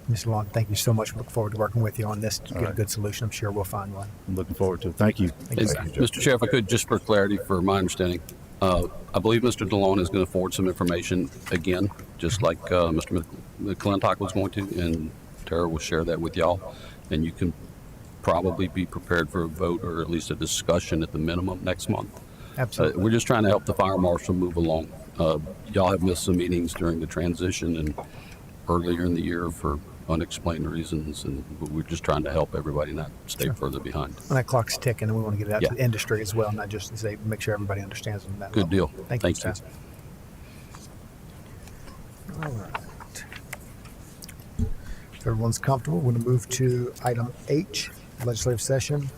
Mr. Long, thank you so much. We look forward to working with you on this to get a good solution. I'm sure we'll find one. I'm looking forward to it. Thank you. Thank you, sir. Mr. Chair, if I could, just for clarity, for my understanding, I believe Mr. DeLone is going to forward some information again, just like Mr. McClintock was going to, and Tara will share that with y'all. And you can probably be prepared for a vote or at least a discussion at the minimum next month. Absolutely. We're just trying to help the fire marshal move along. Y'all have missed some meetings during the transition and earlier in the year for unexplained reasons, and we're just trying to help everybody not stay further behind. And that clock's ticking, and we want to get it out Yeah. to the industry as well, not just to say, make sure everybody understands on that Good level. deal. Thank you, Thank Mr. you. All right. If everyone's comfortable, we're going to move to item H, legislative session.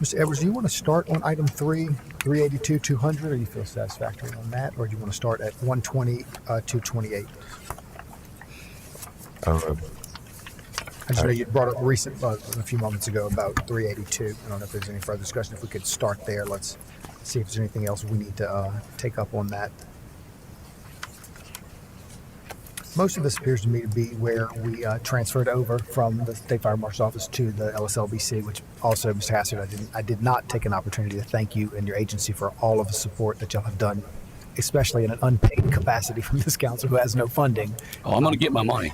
Mr. Edwards, do you want to start on item 382, 200, or do you feel satisfactory on that, or do you want to start at 120, 228? I just know you brought up a few moments ago about 382. I don't know if there's any further discussion. If we could start there, let's see if there's anything else we need to take up on that. Most of this appears to me to be where we transferred over from the State Fire Marshal's Office to the LSLBC, which also, Mr. Hassard, I did not take an opportunity to thank you and your agency for all of the support that y'all have done, especially in an unpaid capacity from this council who has no funding. Oh, I'm going to get my money.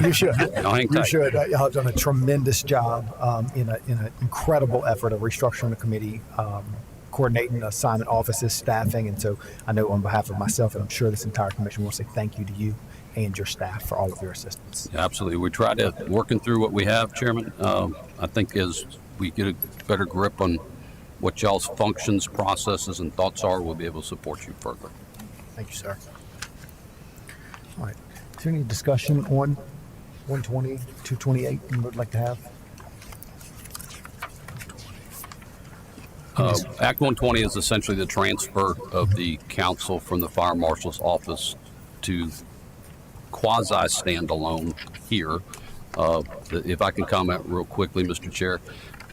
You should. No, hang You tight. should. Y'all have done a tremendous job in an incredible effort of restructuring the committee, coordinating assignment offices, staffing. And so I know on behalf of myself, and I'm sure this entire commission will say thank you to you and your staff for all of your assistance. Yeah, absolutely. We try to working through what we have, Chairman. I think as we get a better grip on what y'all's functions, processes, and thoughts are, we'll be able to support you further. Thank you, sir. All right. Is there any discussion on 120, 228 you would like to have? Act 120 is essentially the transfer of the council from the fire marshal's office to quasi standalone here. If I can comment real quickly, Mr. Chair,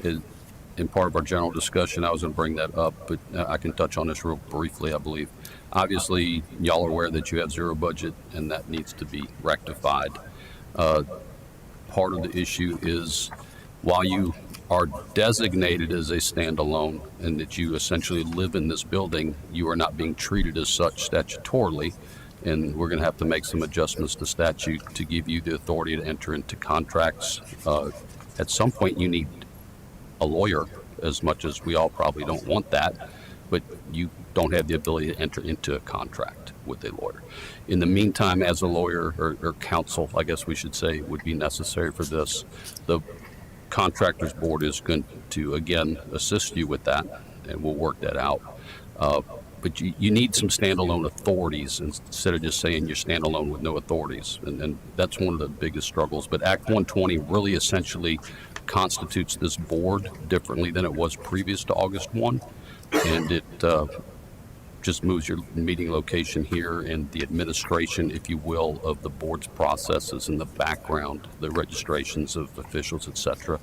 in part of our general discussion, I was going to bring that up, but I can touch on this real briefly, I believe. Obviously, y'all are aware that you have zero budget, and that needs to be rectified. Part of the issue is while you are designated as a standalone and that you essentially live in this building, you are not being treated as such statutorily. And we're going to have to make some adjustments to statute to give you the authority to enter into contracts. At some point, you need a lawyer, as much as we all probably don't want that, but you don't have the ability to enter into a contract with a lawyer. In the meantime, as a lawyer or counsel, I guess we should say, would be necessary for this, the Contractors Board is going to, again, assist you with that, and we'll work that out. But you need some standalone authorities instead of just saying you're standalone with no authorities. And that's one of the biggest struggles. But Act 120 really essentially constitutes this board differently than it was previous to August 1. And it just moves your meeting location here and the administration, if you will, of the board's processes in the background, the registrations of officials, etc.,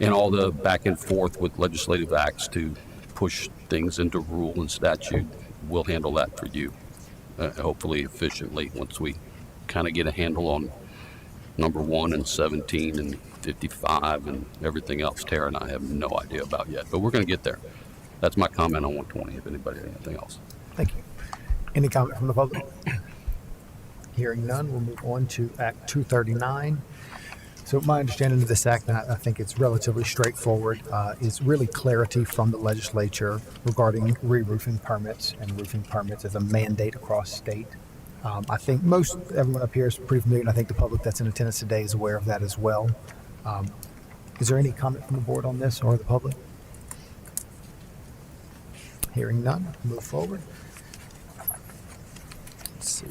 and all the back and forth with legislative acts to push things into rule and statute. We'll handle that for you, hopefully efficiently, once we kind of get a handle on number 1 and 17 and 55 and everything else Tara and I have no idea about yet, but we're going to get there. That's my comment on 120, if anybody has anything else. Thank you. Any comment from the public? Hearing none, we'll move on to Act 239. So my understanding of this act, and I think it's relatively straightforward, is really clarity from the legislature regarding re-roofing permits, and roofing permits as a mandate across state. I think everyone up here is pretty familiar, and I think the public that's in attendance today is aware of that as well. Is there any comment from the board on this or the public? Hearing none, move forward. Let's see.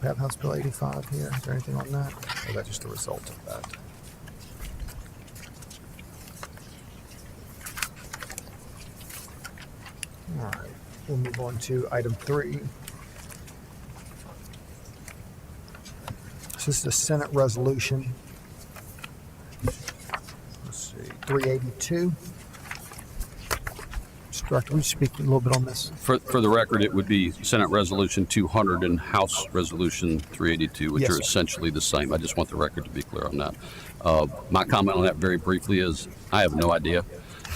We have House Bill 85 here. Is there anything on that? Or is that just a result of that? All right. We'll move on to item 3. So this is a Senate resolution. Let's see. 382. Director, would you speak a little bit on this? For the record, it would be Senate Resolution 200 and House Resolution 382, which Yes, are sir. essentially the same. I just want the record to be clear on that. My comment on that very briefly is I have no idea,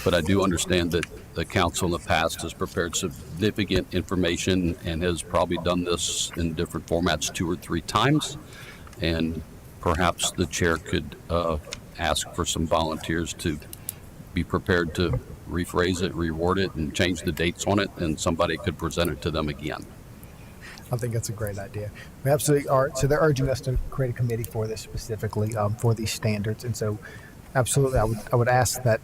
but I do understand that the council in the past has prepared significant information and has probably done this in different formats 2 or 3 times. And perhaps the chair could ask for some volunteers to be prepared to rephrase it, reword it, and change the dates on it, and somebody could present it to them again. I think that's a great idea. We absolutely are. So they're urging us to create a committee for this specifically, for these standards. And so absolutely, I would ask that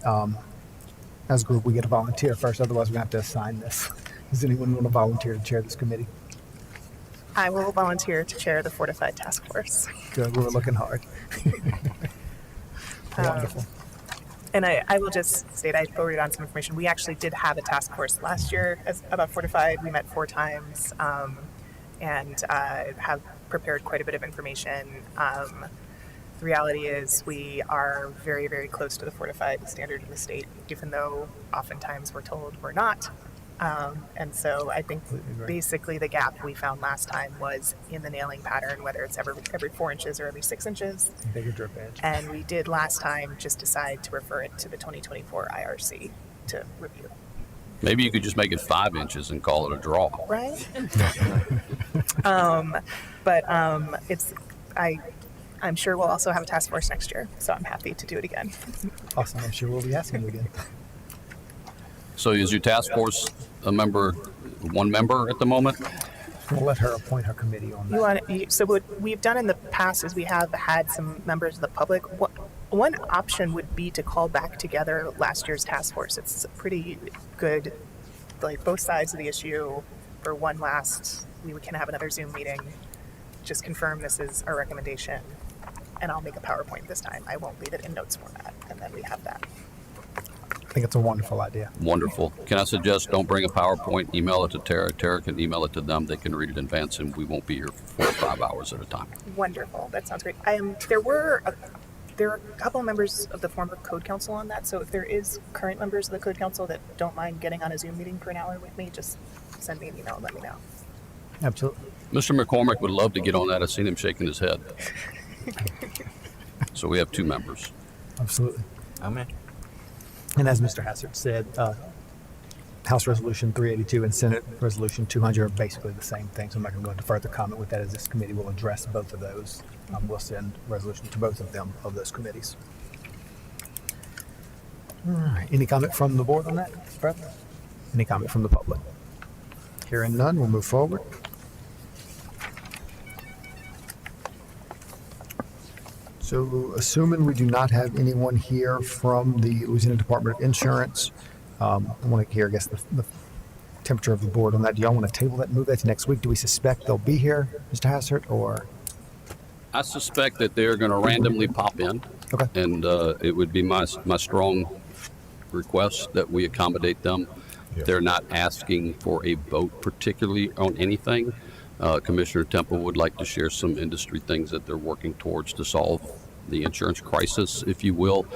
as a group, we get a volunteer first. Otherwise, we're going to have to assign this. Does anyone want to volunteer to chair this committee? I will volunteer to chair the Fortified Task Force. Good. We were looking hard. Wonderful. And I will just state, I forwarded on some information. We actually did have a task force last year about Fortified. We met 4 times and have prepared quite a bit of information. The reality is we are very, very close to the Fortified standard in the state, even though oftentimes we're told we're not. And so I think basically the gap we found last time was in the nailing pattern, whether it's every 4 inches or every 6 inches. Bigger drip edge. And we did last time just decide to refer it to the 2024 IRC to review. Maybe you could just make it 5 inches and call it a draw. Right? I'm sure we'll also have a task force next year, so I'm happy to do it again. Awesome. I'm sure we'll be asking you again. So is your task force one member at the moment? We'll let her appoint her committee on that. So what we've done in the past is we have had some members of the public. One option would be to call back together last year's task force. It's a pretty good, like both sides of the issue for one last, we can have another Zoom meeting, just confirm this is our recommendation, and I'll make a PowerPoint this time. I won't leave it in notes format, and then we have that. think it's a wonderful idea. Wonderful. Can I suggest don't bring a PowerPoint, email it to Tara. Tara can email it to them. They can read it in advance, and we won't be here for 4 or 5 hours at a time. Wonderful. That sounds great. There are a couple of members of the former Code Council on that, so if there is current members of the Code Council that don't mind getting on a Zoom meeting for an hour with me, just send me an email and let me know. Absolutely. Mr. McCormick would love to get on that. I've seen him shaking his head. So we have 2 members. Absolutely. I'm in. And as Mr. Hassard said, House Resolution 382 and Senate Resolution 200 are basically the same thing, so I'm not going to go into further comment with that, as this committee will address both of those. We'll send resolution to both of them, of those committees. All right. Any comment from the board on that, Mr. President? Any comment from the public? Hearing none, we'll move forward. So, assuming we do not have anyone here from the Louisiana Department of Insurance, I want to hear, I guess, the temperature of the board on that. Do y'all want to table that and move that to next week? Do we suspect they'll be here, Mr. Hassert, or? I suspect that they're going to randomly pop in. Okay. And it would be my strong request that we accommodate them. Yeah. They're not asking for a vote particularly on anything. Commissioner Temple would like to share some industry things that they're working towards to solve the insurance crisis, if you will.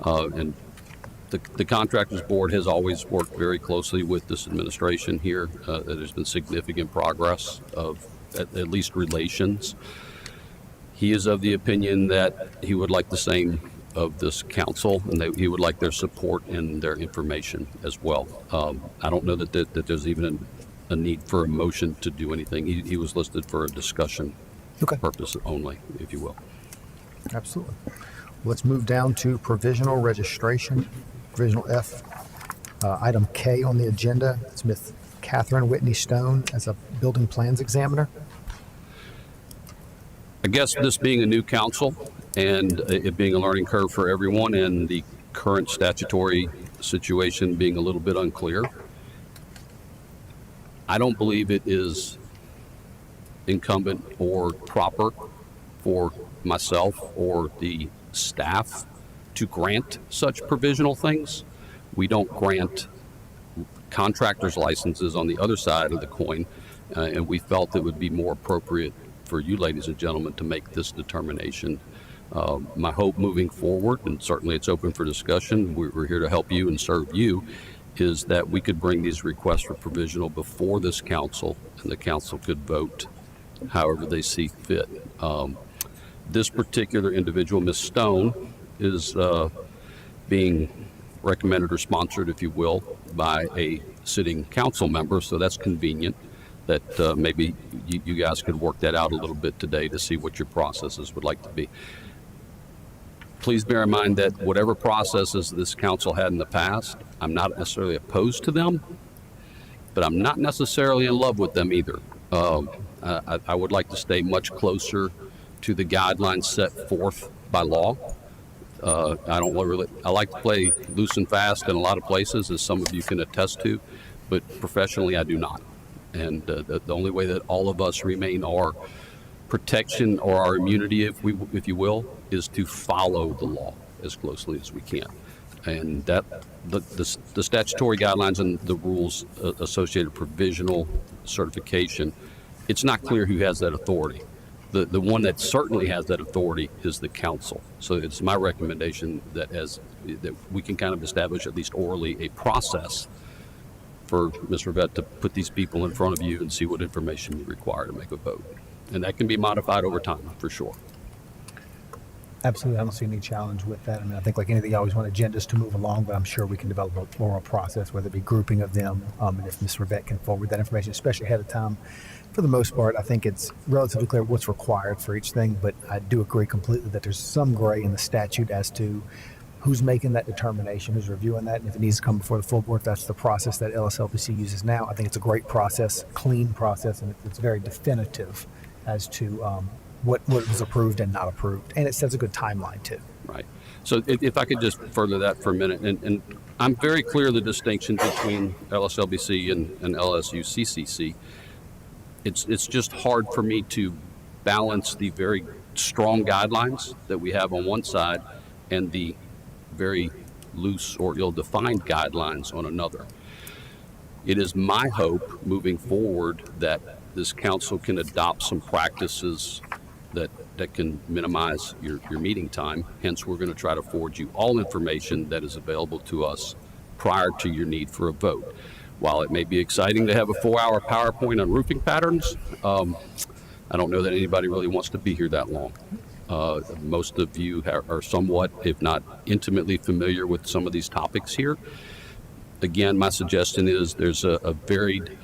And the Contractors Board has always worked very closely with this administration here. There's been significant progress of at least relations. He is of the opinion that he would like the same of this council, and he would like their support and their information as well. I don't know that there's even a need for a motion to do anything. He was listed for a discussion purpose only, if you will. Absolutely. Let's move down to provisional registration, provisional F. Item K on the agenda, it's Ms. Catherine Whitney Stone as a building plans examiner. I guess this being a new council and it being a learning curve for everyone, and the current statutory situation being a little bit unclear, I don't believe it is incumbent or proper for myself or the staff to grant such provisional things. We don't grant contractors' licenses on the other side of the coin, and we felt it would be more appropriate for you, ladies and gentlemen, to make this determination. My hope moving forward, and certainly it's open for discussion, we're here to help you and serve you, is that we could bring these requests for provisional before this council, and the council could vote however they see fit. This particular individual, Ms. Stone, is being recommended or sponsored, if you will, by a sitting council member, so that's convenient that maybe you guys could work that out a little bit today to see what your processes would like to be. Please bear in mind that whatever processes this council had in the past, I'm not necessarily opposed to them, but I'm not necessarily in love with them either. I would like to stay much closer to the guidelines set forth by law. I like to play loose and fast in a lot of places, as some of you can attest to, but professionally I do not. And the only way that all of us remain our protection or our immunity, if you will, is to follow the law as closely as we can. And that the statutory guidelines and the rules associated with provisional certification, it's not clear who has that authority. The one that certainly has that authority is the council. So it's my recommendation that that we can kind of establish, at least orally, a process for Ms. Rivette to put these people in front of you and see what information you require to make a vote. And that can be modified over time, for sure. Absolutely, I don't see any challenge with that. I mean, I think like anything, you always want agendas to move along, but I'm sure we can develop a oral process, whether it be grouping of them, and if Ms. Rivette can forward that information, especially ahead of time. For the most part, I think it's relatively clear what's required for each thing, but I do agree completely that there's some gray in the statute as to who's making that determination, who's reviewing that, and if it needs to come before the full board, that's the process that LSLBC uses now. I think it's a great process, clean process, and it's very definitive as to what was approved and not approved, and it sets a good timeline too. Right. So if I could just further that for a minute, and I'm very clear the distinction between LSLBC and LSUCCC. It's just hard for me to balance the very strong guidelines that we have on one side and the very loose or ill-defined guidelines on another. It is my hope moving forward that this council can adopt some practices that can minimize your meeting time. Hence, we're going to try to forward you all information that is available to us prior to your need for a vote. While it may be exciting to have a 4-hour PowerPoint on roofing patterns, I don't know that anybody really wants to be here that long. Most of you are somewhat, if not intimately familiar with some of these topics here. Again, my suggestion is there's a varied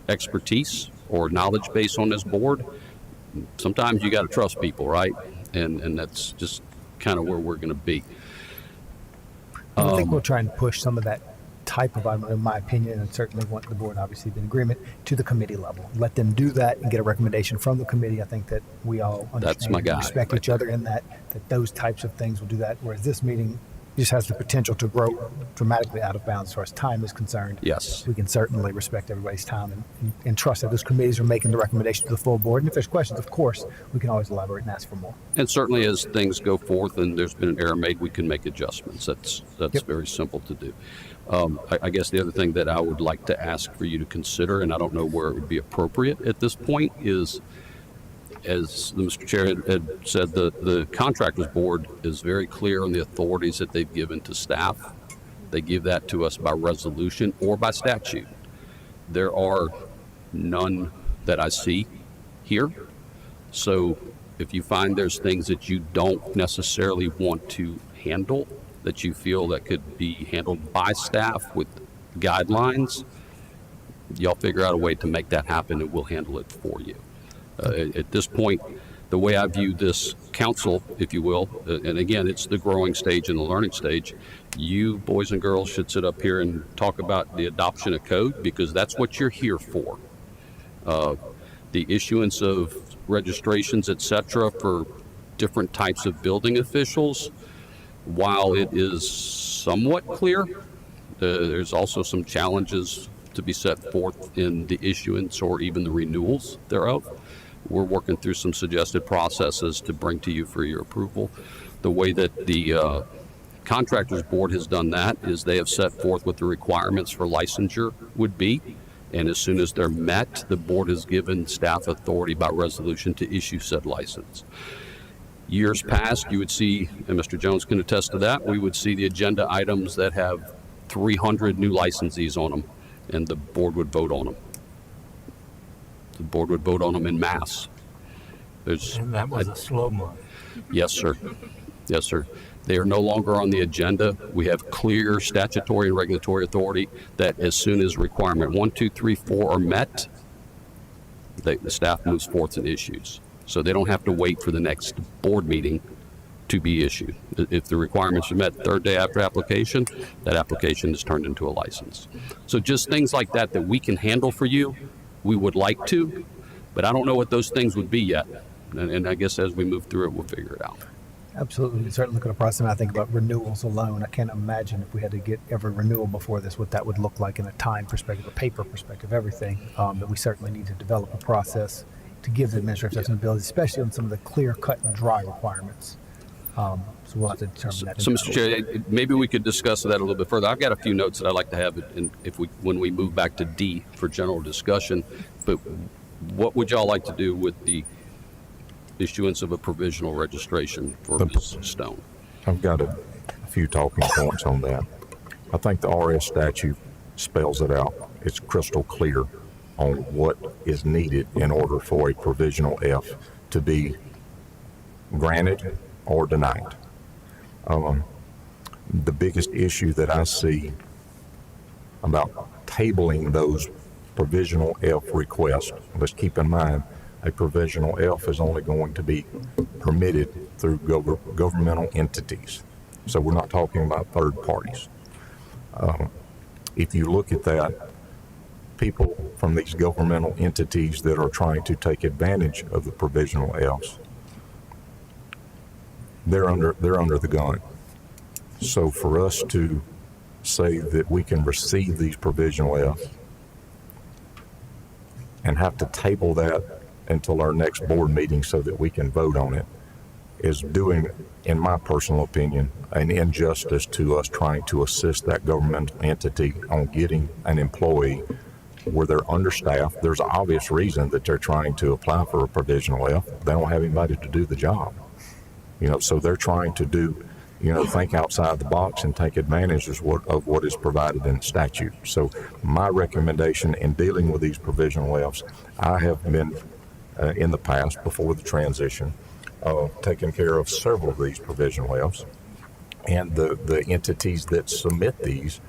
expertise or knowledge base on this board. Sometimes you got to trust people, right? And that's just kind of where we're going to be. I think we'll try and push some of that type of, in my opinion, and certainly want the board obviously be in agreement, to the committee level. Let them do that and get a recommendation from the committee. I think that we all understand That's my guy. and respect each other in that those types of things will do that. Whereas this meeting just has the potential to grow dramatically out of bounds as far as time is concerned. Yes. We can certainly respect everybody's time and trust that those committees are making the recommendation to the full board. And if there's questions, of course, we can always elaborate and ask for more. And certainly as things go forth and there's been an error made, we can make adjustments. That's Yep. very simple to do. I guess the other thing that I would like to ask for you to consider, and I don't know where it would be appropriate at this point, is, as the Mr. Chair had said, the Contractors Board is very clear on the authorities that they've given to staff. They give that to us by resolution or by statute. There are none that I see here. So if you find there's things that you don't necessarily want to handle, that you feel that could be handled by staff with guidelines, y'all figure out a way to make that happen and we'll handle it for you. At this point, the way I view this council, if you will, and again, it's the growing stage and the learning stage, you boys and girls should sit up here and talk about the adoption of code, because that's what you're here for. The issuance of registrations, et cetera, for different types of building officials, while it is somewhat clear, there's also some challenges to be set forth in the issuance or even the renewals thereof. We're working through some suggested processes to bring to you for your approval. The way that the Contractors Board has done that is they have set forth what the requirements for licensure would be. And as soon as they're met, the board has given staff authority by resolution to issue said license. Years past, you would see, and Mr. Jones can attest to that, we would see the agenda items that have 300 new licensees on them, and the board would vote on them. The board would vote on them en masse. And that was a slow month. Yes, sir. Yes, sir. They are no longer on the agenda. We have clear statutory and regulatory authority that as soon as requirement 1, 2, 3, 4 are met, the staff moves forth and issues. So they don't have to wait for the next board meeting to be issued. If the requirements are met the third day after application, that application is turned into a license. So just things like that that we can handle for you, we would like to, but I don't know what those things would be yet. And I guess as we move through it, we'll figure it out. Absolutely. We certainly look at a process. And I think about renewals alone. I can't imagine if we had to get every renewal before this, what that would look like in a time perspective, a paper perspective, everything. But we certainly need to develop a process to give the administrative flexibility, especially on some of the clear cut and dry requirements. So we'll have to determine that. So, Mr. Chair, maybe we could discuss that a little bit further. I've got a few notes that I'd like to have when we move back to D for general discussion. But what would y'all like to do with the issuance of a provisional registration for Ms. Stone? I've got a few talking points on that. I think the RS statute spells it out. It's crystal clear on what is needed in order for a provisional F to be granted or denied. The biggest issue that I see about tabling those provisional F requests, let's keep in mind, a provisional F is only going to be permitted through governmental entities. So we're not talking about third parties. If you look at that, people from these governmental entities that are trying to take advantage of the provisional Fs, they're under the gun. So for us to say that we can receive these provisional Fs and have to table that until our next board meeting so that we can vote on it is doing, in my personal opinion, an injustice to us trying to assist that governmental entity on getting an employee where they're understaffed. There's an obvious reason that they're trying to apply for a provisional F. They don't have anybody to do the job. So they're trying to do, think outside the box and take advantage of what is provided in the statute. So my recommendation in dealing with these provisional Fs, I have been in the past, before the transition, taking care of several of these provisional Fs. And the entities that submit these,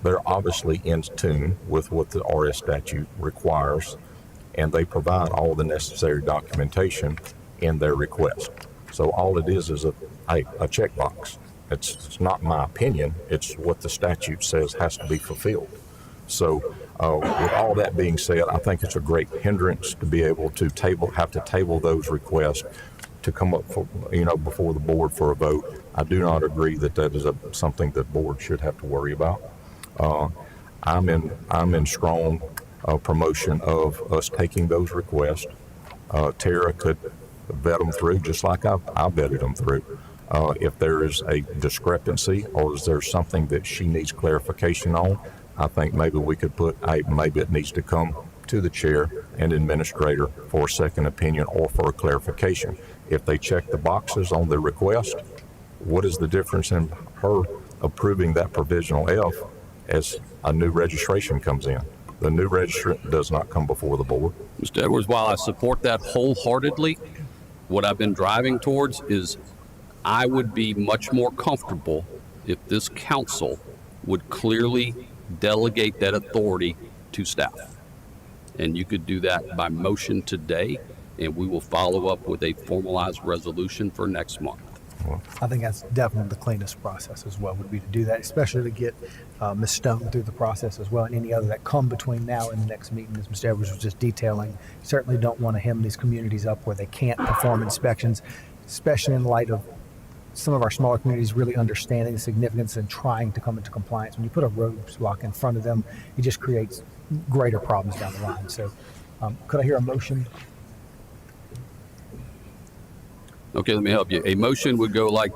they're obviously in tune with what the RS statute requires, and they provide all the necessary documentation in their request. So all it is a checkbox. It's not my opinion. It's what the statute says has to be fulfilled. So with all that being said, I think it's a great hindrance to be able to have to table those requests to come up for, before the board for a vote. I do not agree that is something that board should have to worry about. I'm in strong promotion of us taking those requests. Tara could vet them through just like I vetted them through. If there is a discrepancy or is there something that she needs clarification on, I think maybe we could maybe it needs to come to the chair and administrator for a second opinion or for a clarification. If they check the boxes on the request, what is the difference in her approving that provisional F as a new registration comes in? The new registrant does not come before the board. Mr. Edwards, while I support that wholeheartedly, what I've been driving towards is I would be much more comfortable if this council would clearly delegate that authority to staff. And you could do that by motion today, and we will follow up with a formalized resolution for next month. I think that's definitely the cleanest process as well, would be to do that, especially to get Ms. Stone through the process as well, and any other that come between now and the next meeting, as Mr. Edwards was just detailing. You certainly don't want to hem these communities up where they can't perform inspections, especially in light of some of our smaller communities really understanding the significance and trying to come into compliance. When you put a roadblock in front of them, it just creates greater problems down the line. So could I hear a motion? Okay, let me help you. A motion would go like,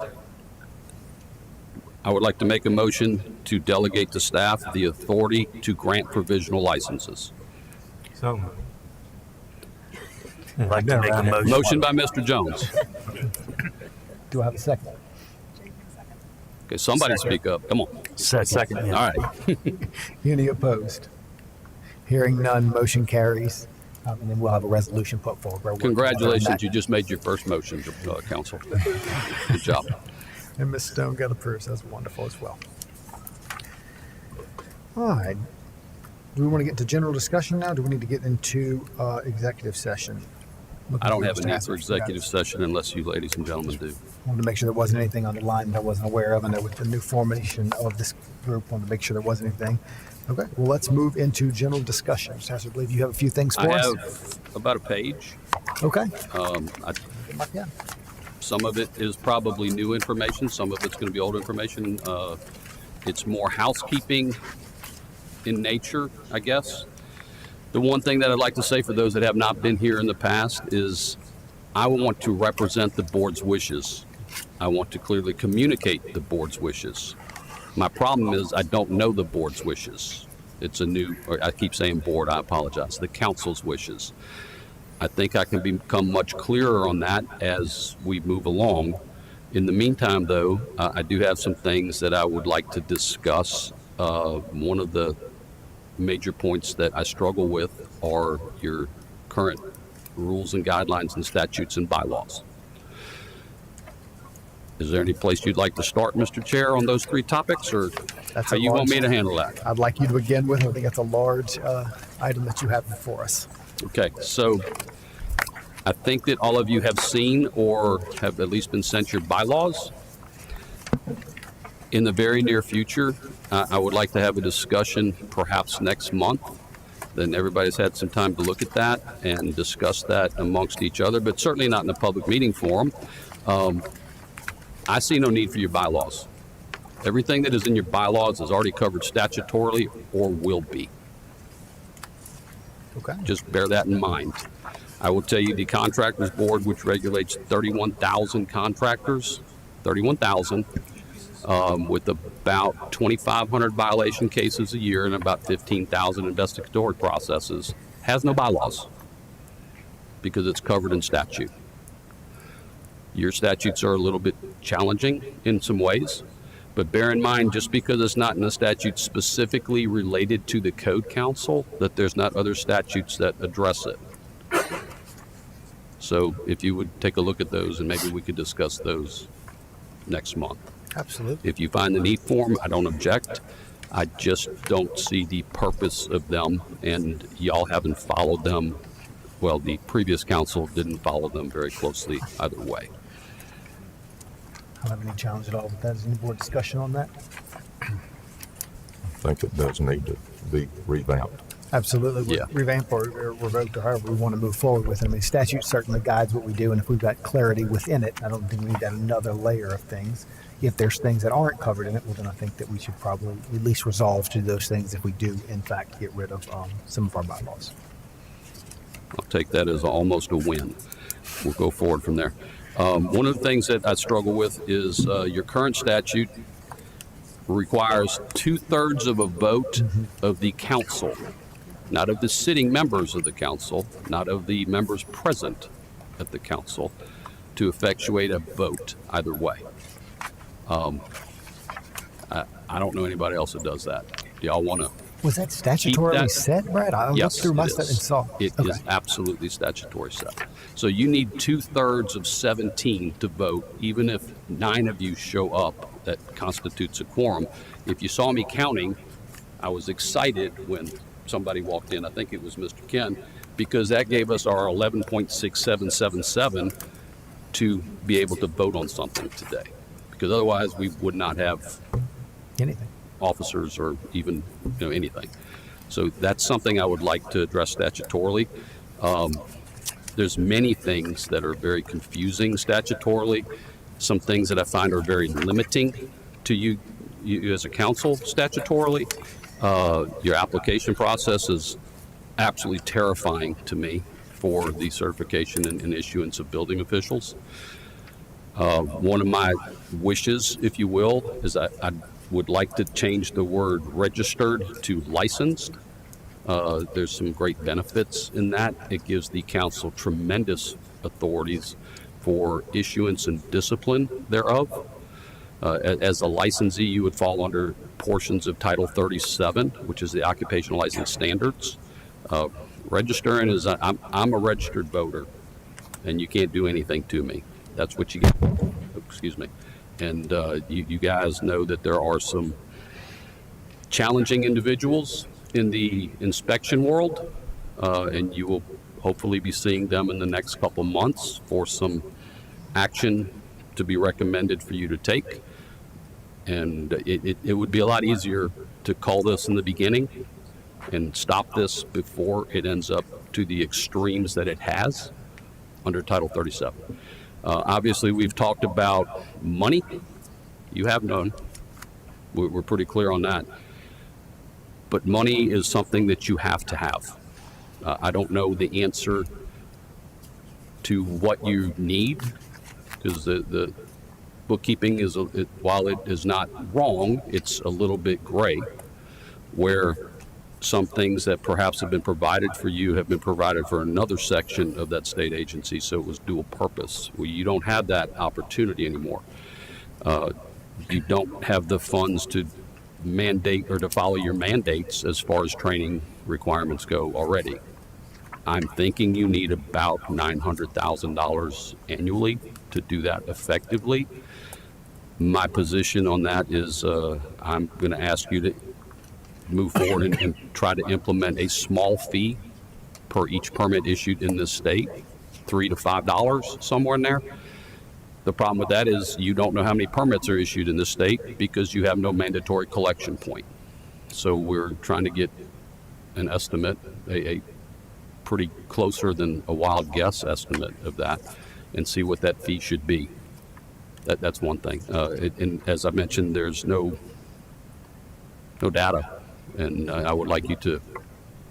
I would like to make a motion to delegate to staff the authority to grant provisional licenses. So, I'd like to make a motion. Motion by Mr. Jones. Do I have a second? Okay, somebody speak up. Come on. Second. All right. Any opposed? Hearing none, motion carries. And then we'll have a resolution put forward. We're working on Congratulations, that. you just made your first motion, council. Good job. And Ms. Stone got approved. That's wonderful as well. All right. Do we want to get into general discussion now? Do we need to get into executive session? I don't have a need for executive session unless you ladies and gentlemen do. Wanted to make sure there wasn't anything on the line that I wasn't aware of. I know with the new formation of this group, wanted to make sure there wasn't anything. Okay, well, let's move into general discussion. Mr. Hassler, I believe you have a few things for I us. have about a page. Okay. Yeah. Some of it is probably new information. Some of it's going to be old information. It's more housekeeping in nature, I guess. The one thing that I'd like to say for those that have not been here in the past is I want to represent the board's wishes. I want to clearly communicate the board's wishes. My problem is I don't know the board's wishes. It's I keep saying board, I apologize, the council's wishes. I think I can become much clearer on that as we move along. In the meantime, though, I do have some things that I would like to discuss. One of the major points that I struggle with are your current rules and guidelines and statutes and bylaws. Is there any place you'd like to start, Mr. Chair, on those three topics, or That's how a you want large- me to handle that? I'd like you to begin with. I think that's a large item that you have before us. Okay, so I think that all of you have seen or have at least been sent your bylaws. In the very near future, I would like to have a discussion perhaps next month. Then everybody's had some time to look at that and discuss that amongst each other, but certainly not in a public meeting forum. I see no need for your bylaws. Everything that is in your bylaws is already covered statutorily or will be. Okay. Just bear that in mind. I will tell you the Contractors Board, which regulates 31,000 contractors, 31,000, with about 2,500 violation cases a year and about 15,000 investigatory processes, has no bylaws because it's covered in statute. Your statutes are a little bit challenging in some ways, but bear in mind, just because it's not in a statute specifically related to the Code Council, that there's not other statutes that address it. So if you would take a look at those, and maybe we could discuss those next month. Absolutely. If you find the need for them, I don't object. I just don't see the purpose of them, and y'all haven't followed them. Well, the previous council didn't follow them very closely either way. I don't have any challenge at all with that. Is any board discussion on that? I think it does need to be revamped. Absolutely. Yeah. Revamp or revoked or however we want to move forward with it. I mean, statute certainly guides what we do, and if we've got clarity within it, I don't think we need that another layer of things. If there's things that aren't covered in it, well, then I think that we should probably at least resolve to those things if we do, in fact, get rid of some of our bylaws. I'll take that as almost a win. We'll go forward from there. One of the things that I struggle with is your current statute requires 2/3 of a vote of the council, not of the sitting members of the council, not of the members present at the council, to effectuate a vote either way. I don't know anybody else that does that. Do y'all want to? Was that statutorily that- set, Brad? I Yes, looked through my it stuff is. and saw. It Okay. is absolutely statutory set. So you need 2/3 of 17 to vote, even if 9 of you show up, that constitutes a quorum. If you saw me counting, I was excited when somebody walked in. I think it was Mr. Ken, because that gave us our 11.6777 to be able to vote on something today. Because otherwise we would not have Anything. officers or even anything. So that's something I would like to address statutorily. There's many things that are very confusing statutorily. Some things that I find are very limiting to you as a council statutorily. Your application process is absolutely terrifying to me for the certification and issuance of building officials. One of my wishes, if you will, is I would like to change the word registered to licensed. There's some great benefits in that. It gives the council tremendous authorities for issuance and discipline thereof. As a licensee, you would fall under portions of Title 37, which is the occupational license standards. Registering is, I'm a registered voter, and you can't do anything to me. That's what you get. Excuse me. And you guys know that there are some challenging individuals in the inspection world, and you will hopefully be seeing them in the next couple months for some action to be recommended for you to take. And it would be a lot easier to call this in the beginning and stop this before it ends up to the extremes that it has under Title 37. Obviously, we've talked about money. You have known. We're pretty clear on that. But money is something that you have to have. I don't know the answer to what you need, because the bookkeeping is, while it is not wrong, it's a little bit gray, where some things that perhaps have been provided for you have been provided for another section of that state agency, so it was dual purpose. Well, you don't have that opportunity anymore. You don't have the funds to mandate or to follow your mandates as far as training requirements go already. I'm thinking you need about $900,000 annually to do that effectively. My position on that is I'm going to ask you to move forward and try to implement a small fee per each permit issued in this state, $3 to $5, somewhere in there. The problem with that is you don't know how many permits are issued in this state because you have no mandatory collection point. So we're trying to get an estimate, a pretty closer than a wild guess estimate of that, and see what that fee should be. That's one thing. And as I mentioned, there's no data, and I would like you to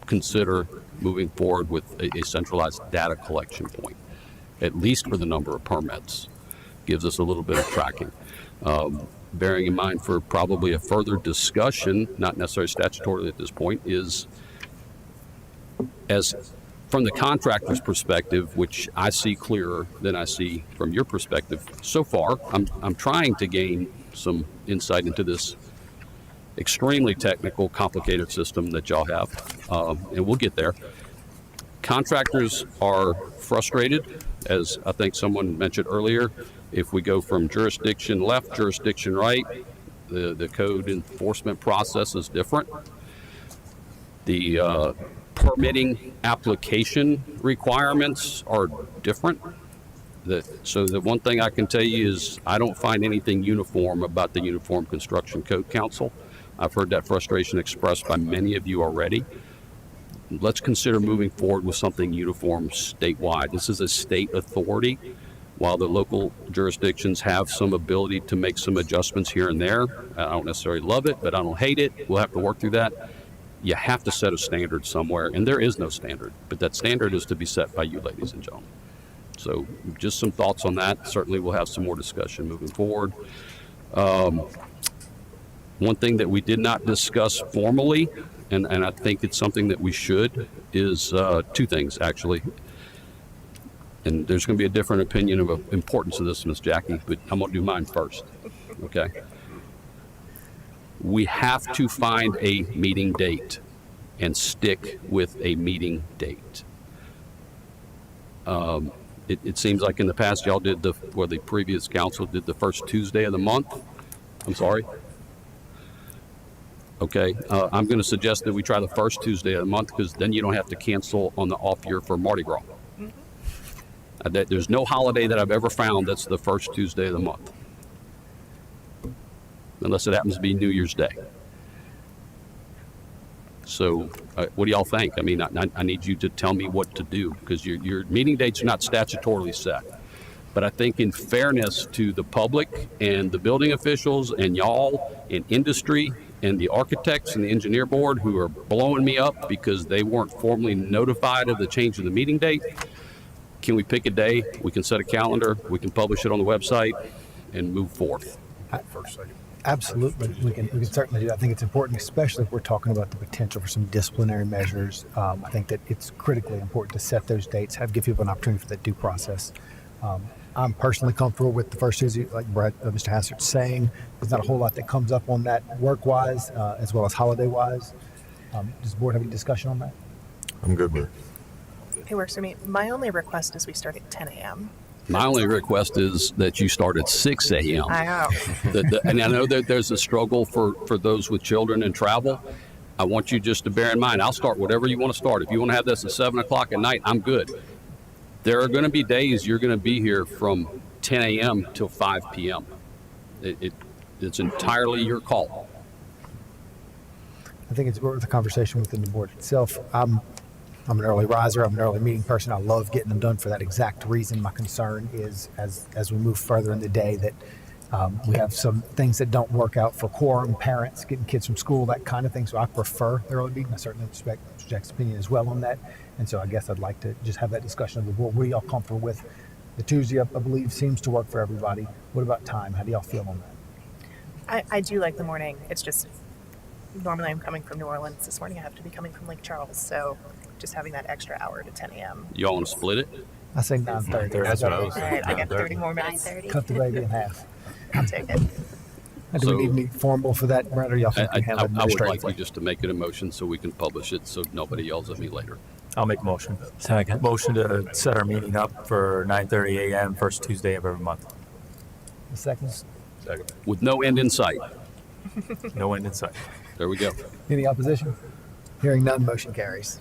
consider moving forward with a centralized data collection point, at least for the number of permits. Gives us a little bit of tracking. Bearing in mind for probably a further discussion, not necessarily statutorily at this point, is as from the contractor's perspective, which I see clearer than I see from your perspective so far. I'm trying to gain some insight into this extremely technical, complicated system that y'all have, and we'll get there. Contractors are frustrated, as I think someone mentioned earlier. If we go from jurisdiction left, jurisdiction right, the code enforcement process is different. The permitting application requirements are different. So the one thing I can tell you is I don't find anything uniform about the Uniform Construction Code Council. I've heard that frustration expressed by many of you already. Let's consider moving forward with something uniform statewide. This is a state authority. While the local jurisdictions have some ability to make some adjustments here and there, I don't necessarily love it, but I don't hate it. We'll have to work through that. You have to set a standard somewhere, and there is no standard, but that standard is to be set by you, ladies and gentlemen. So just some thoughts on that. Certainly we'll have some more discussion moving forward. One thing that we did not discuss formally, and I think it's something that we should, is two things, actually. And there's going to be a different opinion of importance of this, Ms. Jackie, but I'm going to do mine first, okay? We have to find a meeting date and stick with a meeting date. It seems like in the past y'all did the previous council did the first Tuesday of the month. I'm sorry. Okay, I'm going to suggest that we try the first Tuesday of the month because then you don't have to cancel on the off year for Mardi Gras. There's no holiday that I've ever found that's the first Tuesday of the month, unless it happens to be New Year's Day. So what do y'all think? I mean, I need you to tell me what to do because your meeting dates are not statutorily set. But I think in fairness to the public and the building officials and y'all in industry and the architects and the engineer board who are blowing me up because they weren't formally notified of the change in the meeting date, can we pick a day? We can set a calendar. We can publish it on the website and move forth. Absolutely, we can certainly do that. I think it's important, especially if we're talking about the potential for some disciplinary measures. I think that it's critically important to set those dates, give people an opportunity for that due process. I'm personally comfortable with the first Tuesday, like Mr. Hassert's saying. There's not a whole lot that comes up on that work-wise as well as holiday-wise. Does the board have any discussion on that? I'm good with it. It works for me. My only request is we start at 10 a.m. My only request is that you start at 6 a.m. I know. And I know that there's a struggle for those with children and travel. I want you just to bear in mind, I'll start whatever you want to start. If you want to have this at 7 o'clock at night, I'm good. There are going to be days you're going to be here from 10 a.m. till 5 p.m. It's entirely your call. I think it's worth a conversation within the board itself. I'm an early riser. I'm an early meeting person. I love getting them done for that exact reason. My concern is as we move further in the day that we have some things that don't work out for quorum, parents, getting kids from school, that kind of thing. So I prefer the early meeting. I certainly respect Mr. Jack's opinion as well on that. And so I guess I'd like to just have that discussion of the board. What are y'all comfortable with? The Tuesday, I believe, seems to work for everybody. What about time? How do y'all feel on that? I do like the morning. It's just normally I'm coming from New Orleans. This morning I have to be coming from Lake Charles. So just having that extra hour to 10 a.m. Y'all want to split it? I say 9:30. That's what I was All right, I got 30 more minutes. 9:30. Cut the baby in half. I'll take it. And do we need any formal for that, Brad, or y'all think we can have I would like you administratively? just to make it a motion so we can publish it so nobody yells at me later. I'll make a motion. Second. Motion to set our meeting up for 9:30 a.m. first Tuesday of every month. A second. With no end in sight. No end in sight. There we go. Any opposition? Hearing none, motion carries.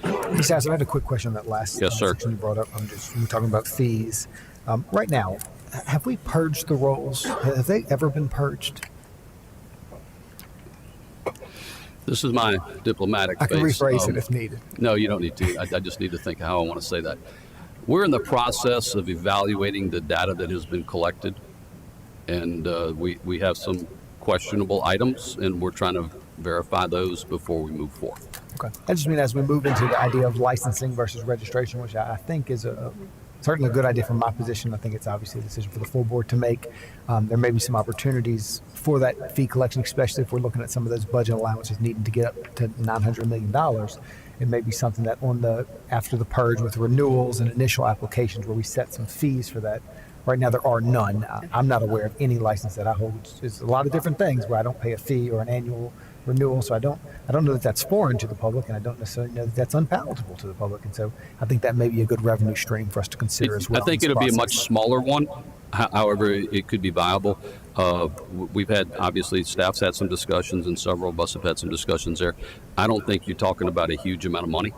Mr. Hassett, I had a quick question on that last Yes, sir. section you brought up. We're talking about fees. Right now, have we purged the rolls? Have they ever been purged? This is my diplomatic I can face. rephrase it if needed. No, you don't need to. I just need to think how I want to say that. We're in the process of evaluating the data that has been collected, and we have some questionable items, and we're trying to verify those before we move forward. Okay. I just mean as we move into the idea of licensing versus registration, which I think is certainly a good idea from my position. I think it's obviously a decision for the full board to make. There may be some opportunities for that fee collection, especially if we're looking at some of those budget allowances needing to get up to $900 million. It may be something that after the purge with renewals and initial applications where we set some fees for that. Right now, there are none. I'm not aware of any license that I hold. It's a lot of different things where I don't pay a fee or an annual renewal. So I don't know that that's foreign to the public, and I don't necessarily know that that's unpalatable to the public. And so I think that may be a good revenue stream for us to consider as well. I think it'll be a much smaller one. However, it could be viable. We've had, obviously, staff's had some discussions, and several of us have had some discussions there. I don't think you're talking about a huge amount of money.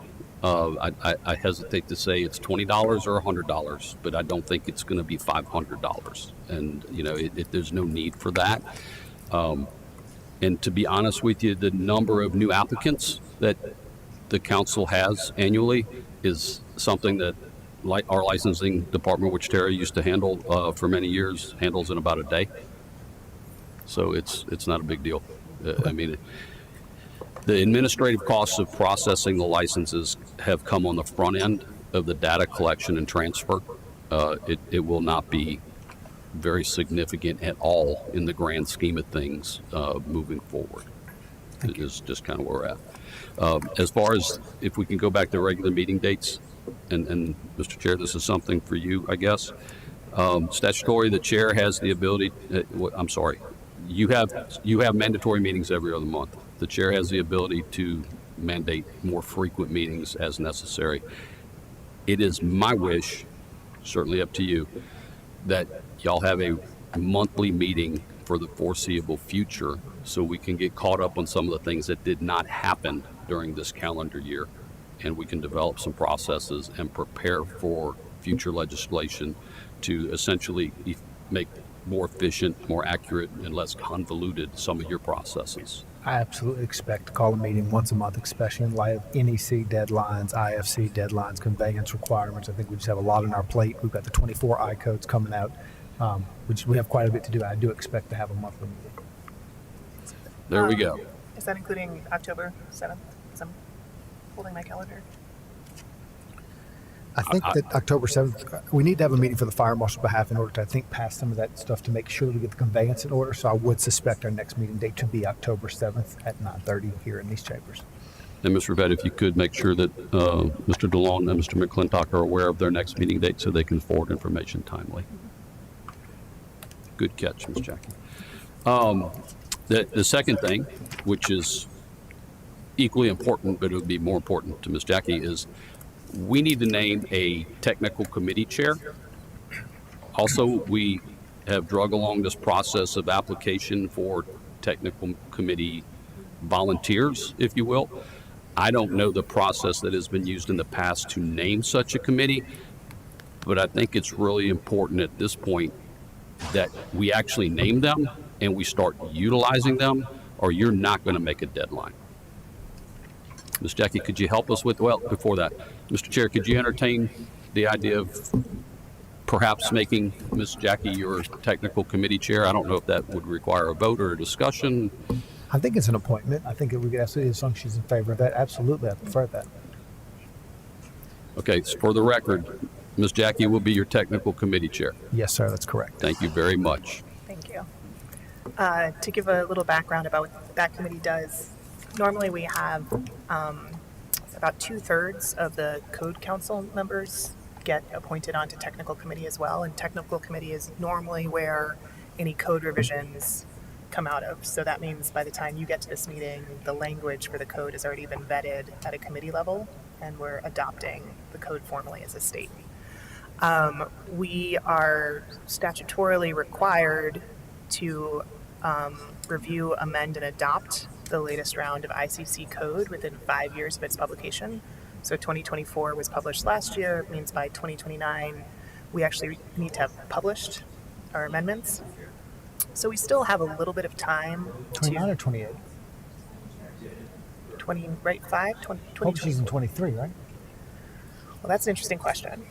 I hesitate to say it's $20 or $100, but I don't think it's going to be $500. And, there's no need for that. And to be honest with you, the number of new applicants that the council has annually is something that our licensing department, which Terry used to handle for many years, handles in about a day. So it's not a big deal. I mean, the administrative costs of processing the licenses have come on the front end of the data collection and transfer. It will not be very significant at all in the grand scheme of things moving forward. It is just kind of where we're at. As far as if we can go back to regular meeting dates, and Mr. Chair, this is something for you, I guess. Statutory, the chair has the ability, I'm sorry, you have mandatory meetings every other month. The chair has the ability to mandate more frequent meetings as necessary. It is my wish, certainly up to you, that y'all have a monthly meeting for the foreseeable future so we can get caught up on some of the things that did not happen during this calendar year, and we can develop some processes and prepare for future legislation to essentially make more efficient, more accurate, and less convoluted some of your processes. I absolutely expect to call a meeting once a month, especially in light of NEC deadlines, IFC deadlines, conveyance requirements. I think we just have a lot on our plate. We've got the 24 I codes coming out, which we have quite a bit to do. I do expect to have a monthly meeting. There we go. Is that including October 7th? Because I'm holding my calendar. I think that October 7th, we need to have a meeting for the fire marshal's behalf in order to, I think, pass some of that stuff to make sure we get the conveyance in order. So I would suspect our next meeting date to be October 7th at 9:30 here in these chambers. And Ms. Rivette, if you could make sure that Mr. DeLong and Mr. McClintock are aware of their next meeting date so they can forward information timely. Good catch, Ms. Jackie. The second thing, which is equally important, but it would be more important to Ms. Jackie, is we need to name a technical committee chair. Also, we have drug along this process of application for technical committee volunteers, if you will. I don't know the process that has been used in the past to name such a committee, but I think it's really important at this point that we actually name them and we start utilizing them, or you're not going to make a deadline. Ms. Jackie, could you help us with, well, before that, Mr. Chair, could you entertain the idea of perhaps making Ms. Jackie your technical committee chair? I don't know if that would require a vote or a discussion. I think it's an appointment. I think we could absolutely, as long as she's in favor of that, absolutely, I prefer that. Okay, so for the record, Ms. Jackie will be your technical committee chair. Yes, sir, that's correct. Thank you very much. Thank you. To give a little background about what that committee does, normally we have about 2/3 of the code council members get appointed onto technical committee as well. And technical committee is normally where any code revisions come out of. So that means by the time you get to this meeting, the language for the code has already been vetted at a committee level, and we're adopting the code formally as a state. We are statutorily required to review, amend, and adopt the latest round of ICC code within 5 years of its publication. So 2024 was published last year. It means by 2029, we actually need to have published our amendments. So we still have a little bit of time. 29 or 28? 20, right? 5? 20, Hope she's in 23, right? Well, that's an interesting question.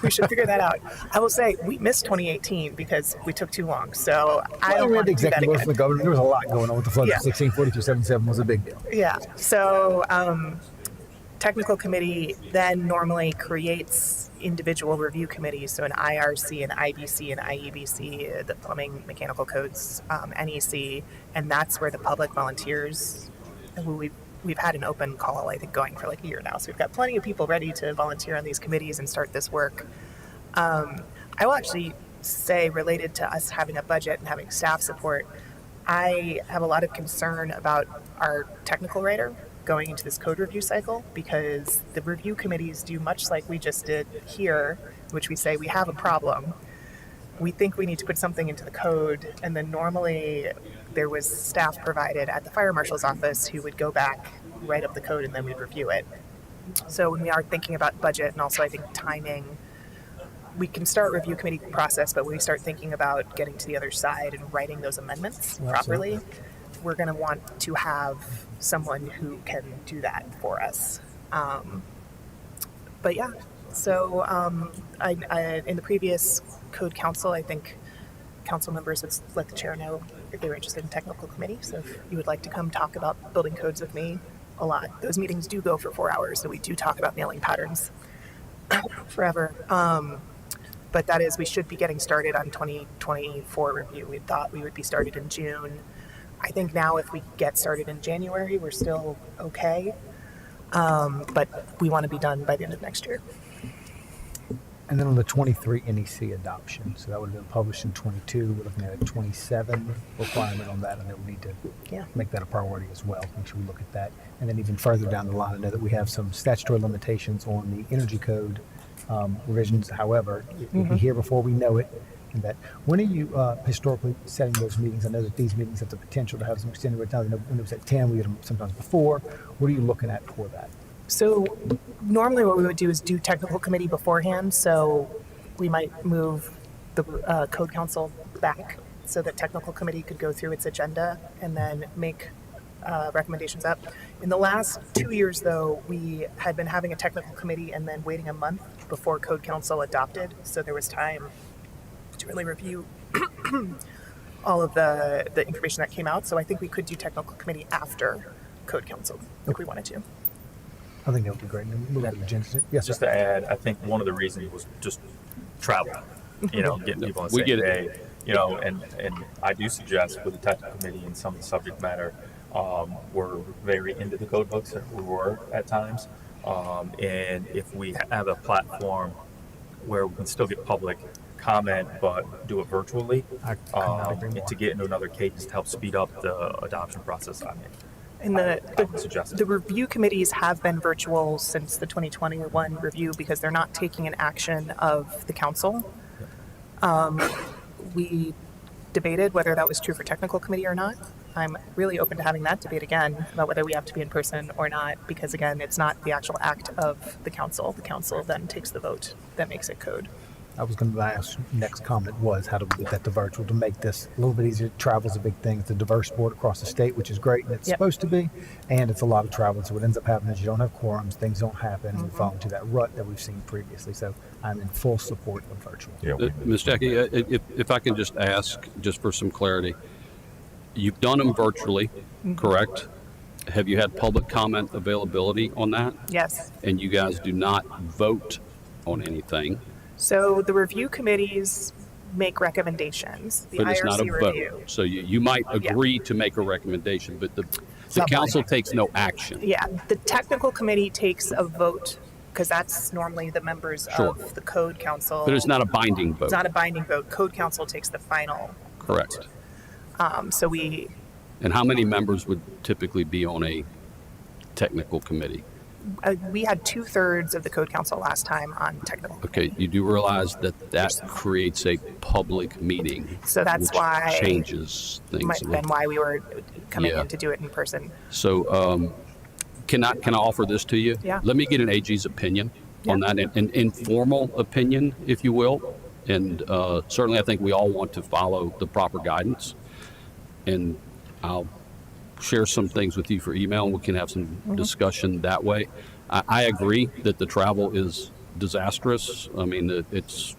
We should figure that out. I will say we missed 2018 because we took too long. So I don't we want had to the do that executive order from again. the governor. There was a lot going on with the flood Yeah. of 1642-77 was a big deal. Yeah. So technical committee then normally creates individual review committees. So an IRC, an IBC, an IEBC, the plumbing, mechanical codes, NEC, and that's where the public volunteers. Who we've had an open call, I think, going for like a year now. So we've got plenty of people ready to volunteer on these committees and start this work. I will actually say, related to us having a budget and having staff support, I have a lot of concern about our technical writer going into this code review cycle, because the review committees do much like we just did here, which we say we have a problem. We think we need to put something into the code, and then normally there was staff provided at the fire marshal's office who would go back, write up the code, and then we'd review it. So when we are thinking about budget and also I think timing, we can start review committee process, but when we start thinking about getting to the other side and writing those amendments properly, we're going to want to have someone who can do that for us. But yeah, so I in the previous code council, I think council members would let the chair know if they were interested in technical committee. So if you would like to come talk about building codes with me, a lot. Those meetings do go for 4 hours, so we do talk about nailing patterns forever. But that is, we should be getting started on 2024 review. We thought we would be started in June. I think now if we get started in January, we're still okay. But we want to be done by the end of next year. And then on the 23 NEC adoption, so that would have been published in 22. We're looking at a 27 requirement on that, and then we need to make that a priority as well. Make sure we look at that. And then even further down the line, I know that we have some statutory limitations on the energy code revisions. However, it will be here before we know it. And that, when are you historically setting those meetings? I know that these meetings have the potential to have some extended wait time. When it was at 10, we had them sometimes before. What are you looking at for that? So normally what we would do is do technical committee beforehand. So we might move the code council back so that technical committee could go through its agenda and then make recommendations up. In the last 2 years, though, we had been having a technical committee and then waiting a month before code council adopted. So there was time to really review all of the information that came out. So I think we could do technical committee after code council if we wanted to. I think that would be great. And move to the agenda. Yes, Just sir. to add, I think one of the reasons was just travel, getting people on the We same get it. day, and I do suggest with the technical committee and some of the subject matter, we're very into the code books, we were at times. And if we have a platform where we can still get public comment, but do it virtually, I could not agree more. and to get into another cadence to help speed up the adoption process, And I would suggest it. the review committees have been virtual since the 2021 review because they're not taking an action of the council. We debated whether that was true for technical committee or not. I'm really open to having that debate again about whether we have to be in person or not, because again, it's not the actual act of the council. The council then takes the vote that makes it code. I was going to ask, next comment was, how do we get that to virtual to make this a little bit easier? Travel's a big thing. It's a diverse board across the state, which is great, and it's supposed to be. And it's a lot of travel. So what ends up happening is you don't have quorums, things don't happen, and we fall into that rut that we've seen previously. So I'm in full support of virtual. Yeah, Ms. Jackie, if I can just ask, just for some clarity, you've done them virtually, correct? Have you had public comment availability on that? Yes. And you guys do not vote on anything, So the review committees make recommendations. The but it's not a IRC vote. review. So you might agree to make a recommendation, but the not council binding. takes no action. Yeah, the technical committee takes a vote because that's normally the members Sure. of the code council. But it's not a binding vote. It's not a binding vote. Code council takes the final. Correct. So we, And how many members would typically be on a technical committee? we had 2/3 of the code council last time on technical. Okay, you do realize that creates a public meeting. So that's which why- changes things. Might a have little. been why we were coming Yeah. in to do it in person. So can I offer this to you? Yeah. Let me get an AG's opinion on that, an informal opinion, if you will. And certainly I think we all want to follow the proper guidance. And I'll share some things with you for email, and we can have some discussion that way. I agree that the travel is disastrous. I mean, it's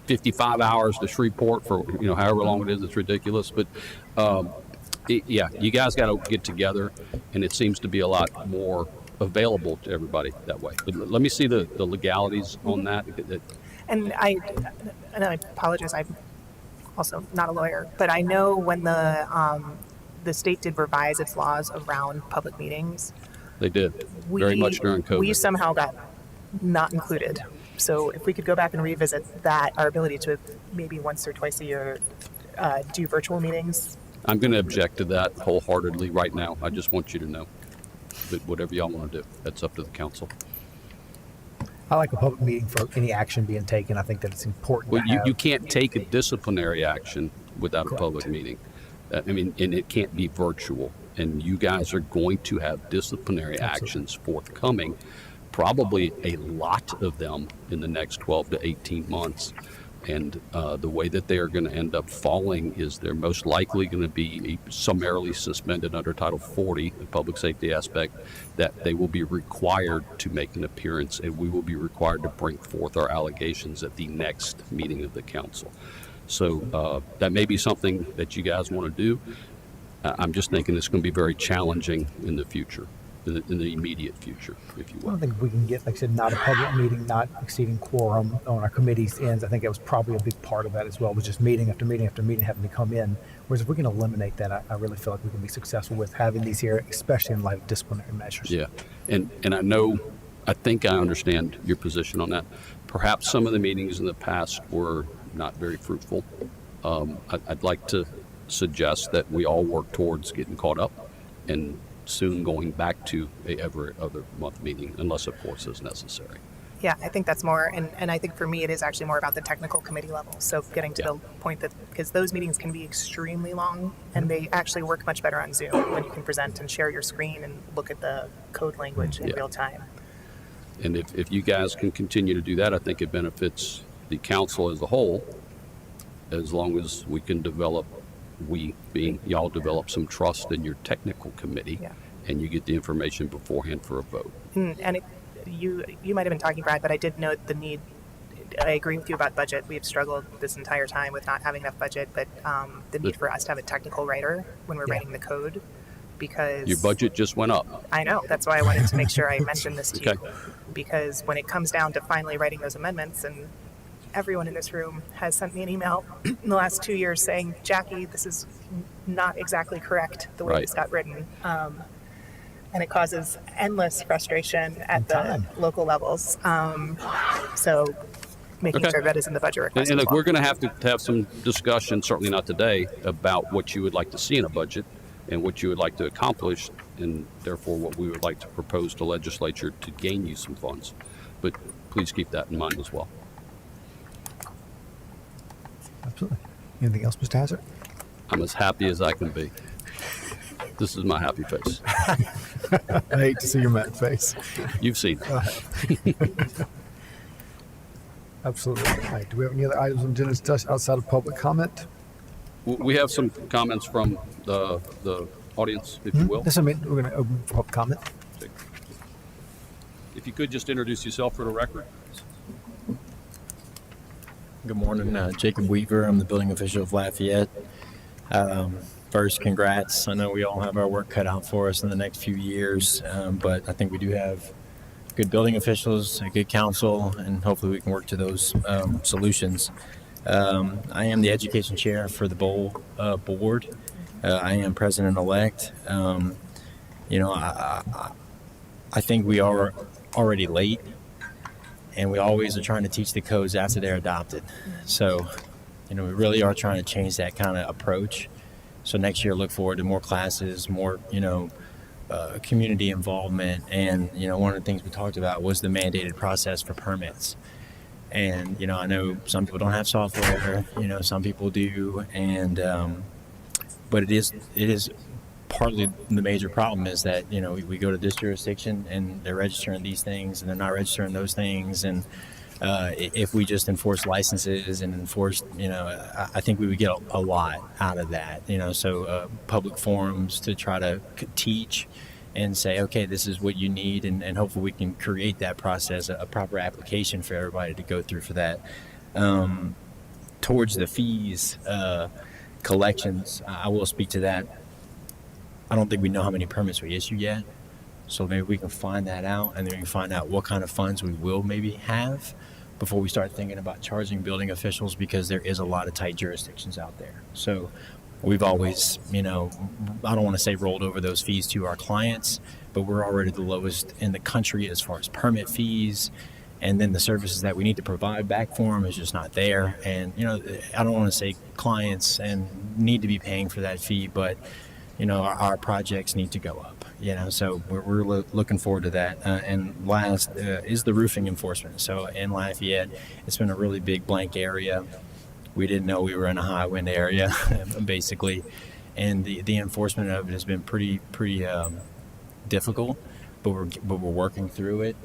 55 hours to Shreveport for, however long it is. It's ridiculous. But yeah, you guys got to get together, and it seems to be a lot more available to everybody that way. But let me see the legalities on that. And I apologize. I'm also not a lawyer, but I know when the state did revise its laws around public meetings, They did, very much during COVID. We somehow got not included. So if we could go back and revisit that, our ability to maybe once or twice a year do virtual meetings. I'm going to object to that wholeheartedly right now. I just want you to know. But whatever y'all want to do, that's up to the council. I like a public meeting for any action being taken. I think that it's important. Well, to have. you can't take a disciplinary action without Correct. a public meeting. I mean, and it can't be virtual. And you guys are going to have disciplinary actions forthcoming, probably a lot of them in the next 12 to 18 months. And the way that they are going to end up falling is they're most likely going to be summarily suspended under Title 40, the public safety aspect, that they will be required to make an appearance, and we will be required to bring forth our allegations at the next meeting of the council. So that may be something that you guys want to do. I'm just thinking it's going to be very challenging in the future. In the immediate future, if you I will. don't think we can get, like I said, not a public meeting, not exceeding quorum on our committee's ends. I think that was probably a big part of that as well, was just meeting after meeting after meeting having to come in. Whereas if we can eliminate that, I really feel like we can be successful with having these here, especially in light of disciplinary measures. Yeah, and I think I understand your position on that. Perhaps some of the meetings in the past were not very fruitful. I'd like to suggest that we all work towards getting caught up and soon going back to a every other month meeting, unless of course is necessary. Yeah, I think that's more, and I think for me it is actually more about the technical committee level. So getting to the point that, because those meetings can be extremely long, and they actually work much better on Zoom when you can present and share your screen and look at the code language in real time. And if you guys can continue to do that, I think it benefits the council as a whole, as long as we can develop, we being y'all develop some trust in your technical committee, and you get the information beforehand for a vote. And you might have been talking, Brad, but I did note the need. I agree with you about budget. We've struggled this entire time with not having enough budget, but the need for us to have a technical writer when we're writing the code, because Your budget just went up. I know. That's why I wanted to make sure I mentioned this to Okay. you, because when it comes down to finally writing those amendments, and everyone in this room has sent me an email in the last 2 years saying, Jackie, this is not exactly correct the way Right. this got written. And it causes endless frustration at the local levels. So making sure that is in the budget request. And as look, well. we're going to have to have some discussion, certainly not today, about what you would like to see in a budget and what you would like to accomplish, and therefore what we would like to propose to legislature to gain you some funds. But please keep that in mind as well. Absolutely. Anything else, Mr. Hazard? I'm as happy as I can be. This is my happy face. I hate to see your mad face. You've seen it. Absolutely. All right. Do we have any other items on the agenda to discuss outside of public comment? We have some comments from the audience, if you will. Yes, I mean, we're going to open for public comment. If you could just introduce yourself for the record. Good morning, Jacob Weaver. I'm the building official of Lafayette. First, congrats. I know we all have our work cut out for us in the next few years, but I think we do have good building officials, a good council, and hopefully we can work to those solutions. I am the education chair for the Bowl board. I am president-elect. I think we are already late, and we always are trying to teach the codes after they're adopted. So, we really are trying to change that kind of approach. So next year, look forward to more classes, more, community involvement. And, one of the things we talked about was the mandated process for permits. And, I know some people don't have software, some people do. And, but it is partly the major problem is that, we go to this jurisdiction and they're registering these things and they're not registering those things. And if we just enforce licenses and enforce, I think we would get a lot out of that, so public forums to try to teach and say, okay, this is what you need, and hopefully we can create that process, a proper application for everybody to go through for that. Towards the fees, collections, I will speak to that. I don't think we know how many permits we issue yet, so maybe we can find that out, and then we can find out what kind of funds we will maybe have before we start thinking about charging building officials, because there is a lot of tight jurisdictions out there. So we've always, I don't want to say rolled over those fees to our clients, but we're already the lowest in the country as far as permit fees. And then the services that we need to provide back for them is just not there. And, I don't want to say clients and need to be paying for that fee, but, our projects need to go up. So we're looking forward to that. And last is the roofing enforcement. So in Lafayette, it's been a really big blank area. We didn't know we were in a high wind area, basically, and the enforcement of it has been pretty difficult. But we're working through it,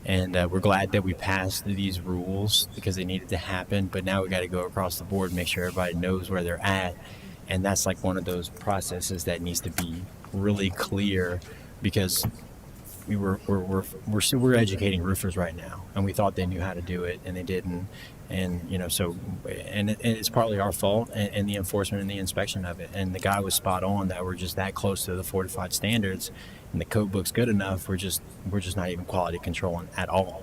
and we're glad that we passed these rules because they needed to happen. But now we got to go across the board and make sure everybody knows where they're at, and that's like one of those processes that needs to be really clear, because we're educating roofers right now, and we thought they knew how to do it and they didn't. And it's partly our fault, and the enforcement and the inspection of it. And the guy was spot on that we're just that close to the fortified standards, and the code book's good enough. We're just not even quality controlling at all.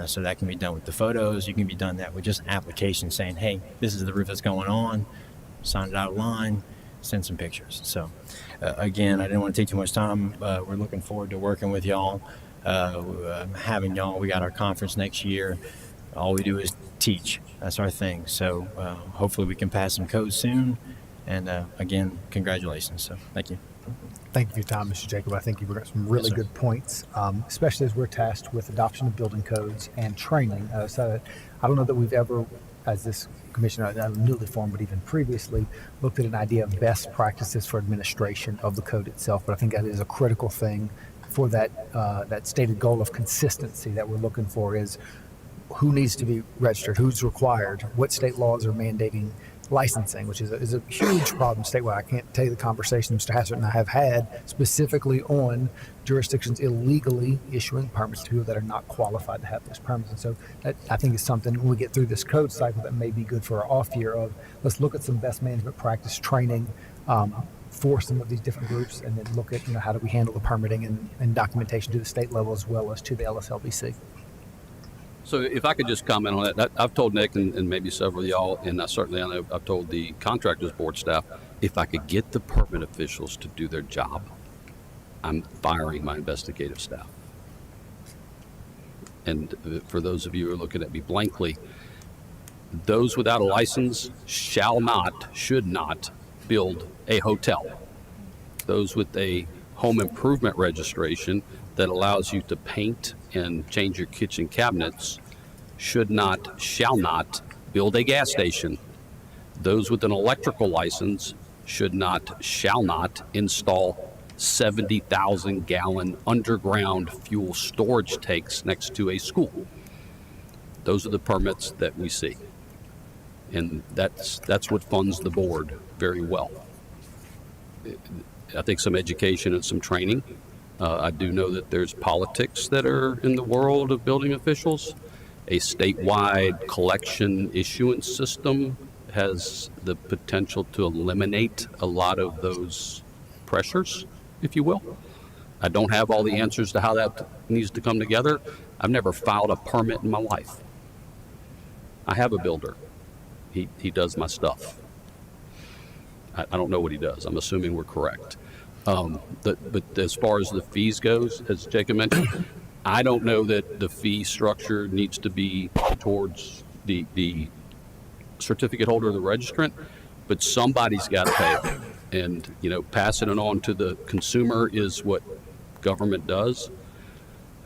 So that can be done with the photos. You can be done that with just applications saying, hey, this is the roof that's going on. Sign it out of line. Send some pictures. So again, I didn't want to take too much time. We're looking forward to working with y'all, having y'all. We got our conference next year. All we do is teach. That's our thing. So hopefully we can pass some codes soon. And again, congratulations. So thank you. Thank you for your time, Mr. Jacob. I think you've got some really good points, especially as we're tasked with adoption of building codes and training. So I don't know that we've ever, as this commission, newly formed, but even previously, looked at an idea of best practices for administration of the code itself. But I think that is a critical thing for that stated goal of consistency that we're looking for, is who needs to be registered, who's required, what state laws are mandating licensing, which is a huge problem statewide. I can't tell you the conversation Mr. Hassert and I have had specifically on jurisdictions illegally issuing permits to people that are not qualified to have those permits. And so that, I think, is something when we get through this code cycle that may be good for our off year of, let's look at some best management practice training for some of these different groups, and then look at how do we handle the permitting and documentation to the state level as well as to the LSLBC. So if I could just comment on that, I've told Nick and maybe several of y'all, and I know I've told the contractors board staff, if I could get the permit officials to do their job, I'm firing my investigative staff. And for those of you who are looking at me blankly, those without a license should not build a hotel. Those with a home improvement registration that allows you to paint and change your kitchen cabinets shall not build a gas station. Those with an electrical license shall not install 70,000 gallon underground fuel storage tanks next to a school. Those are the permits that we see. And that's what funds the board very well. I think some education and some training. I do know that there's politics that are in the world of building officials. A statewide collection issuance system has the potential to eliminate a lot of those pressures, if you will. I don't have all the answers to how that needs to come together. I've never filed a permit in my life. I have a builder. He does my stuff. I don't know what he does. I'm assuming we're correct. But as far as the fees goes, as Jacob mentioned, I don't know that the fee structure needs to be towards the certificate holder or the registrant, but somebody's got to pay it. And, passing it on to the consumer is what government does.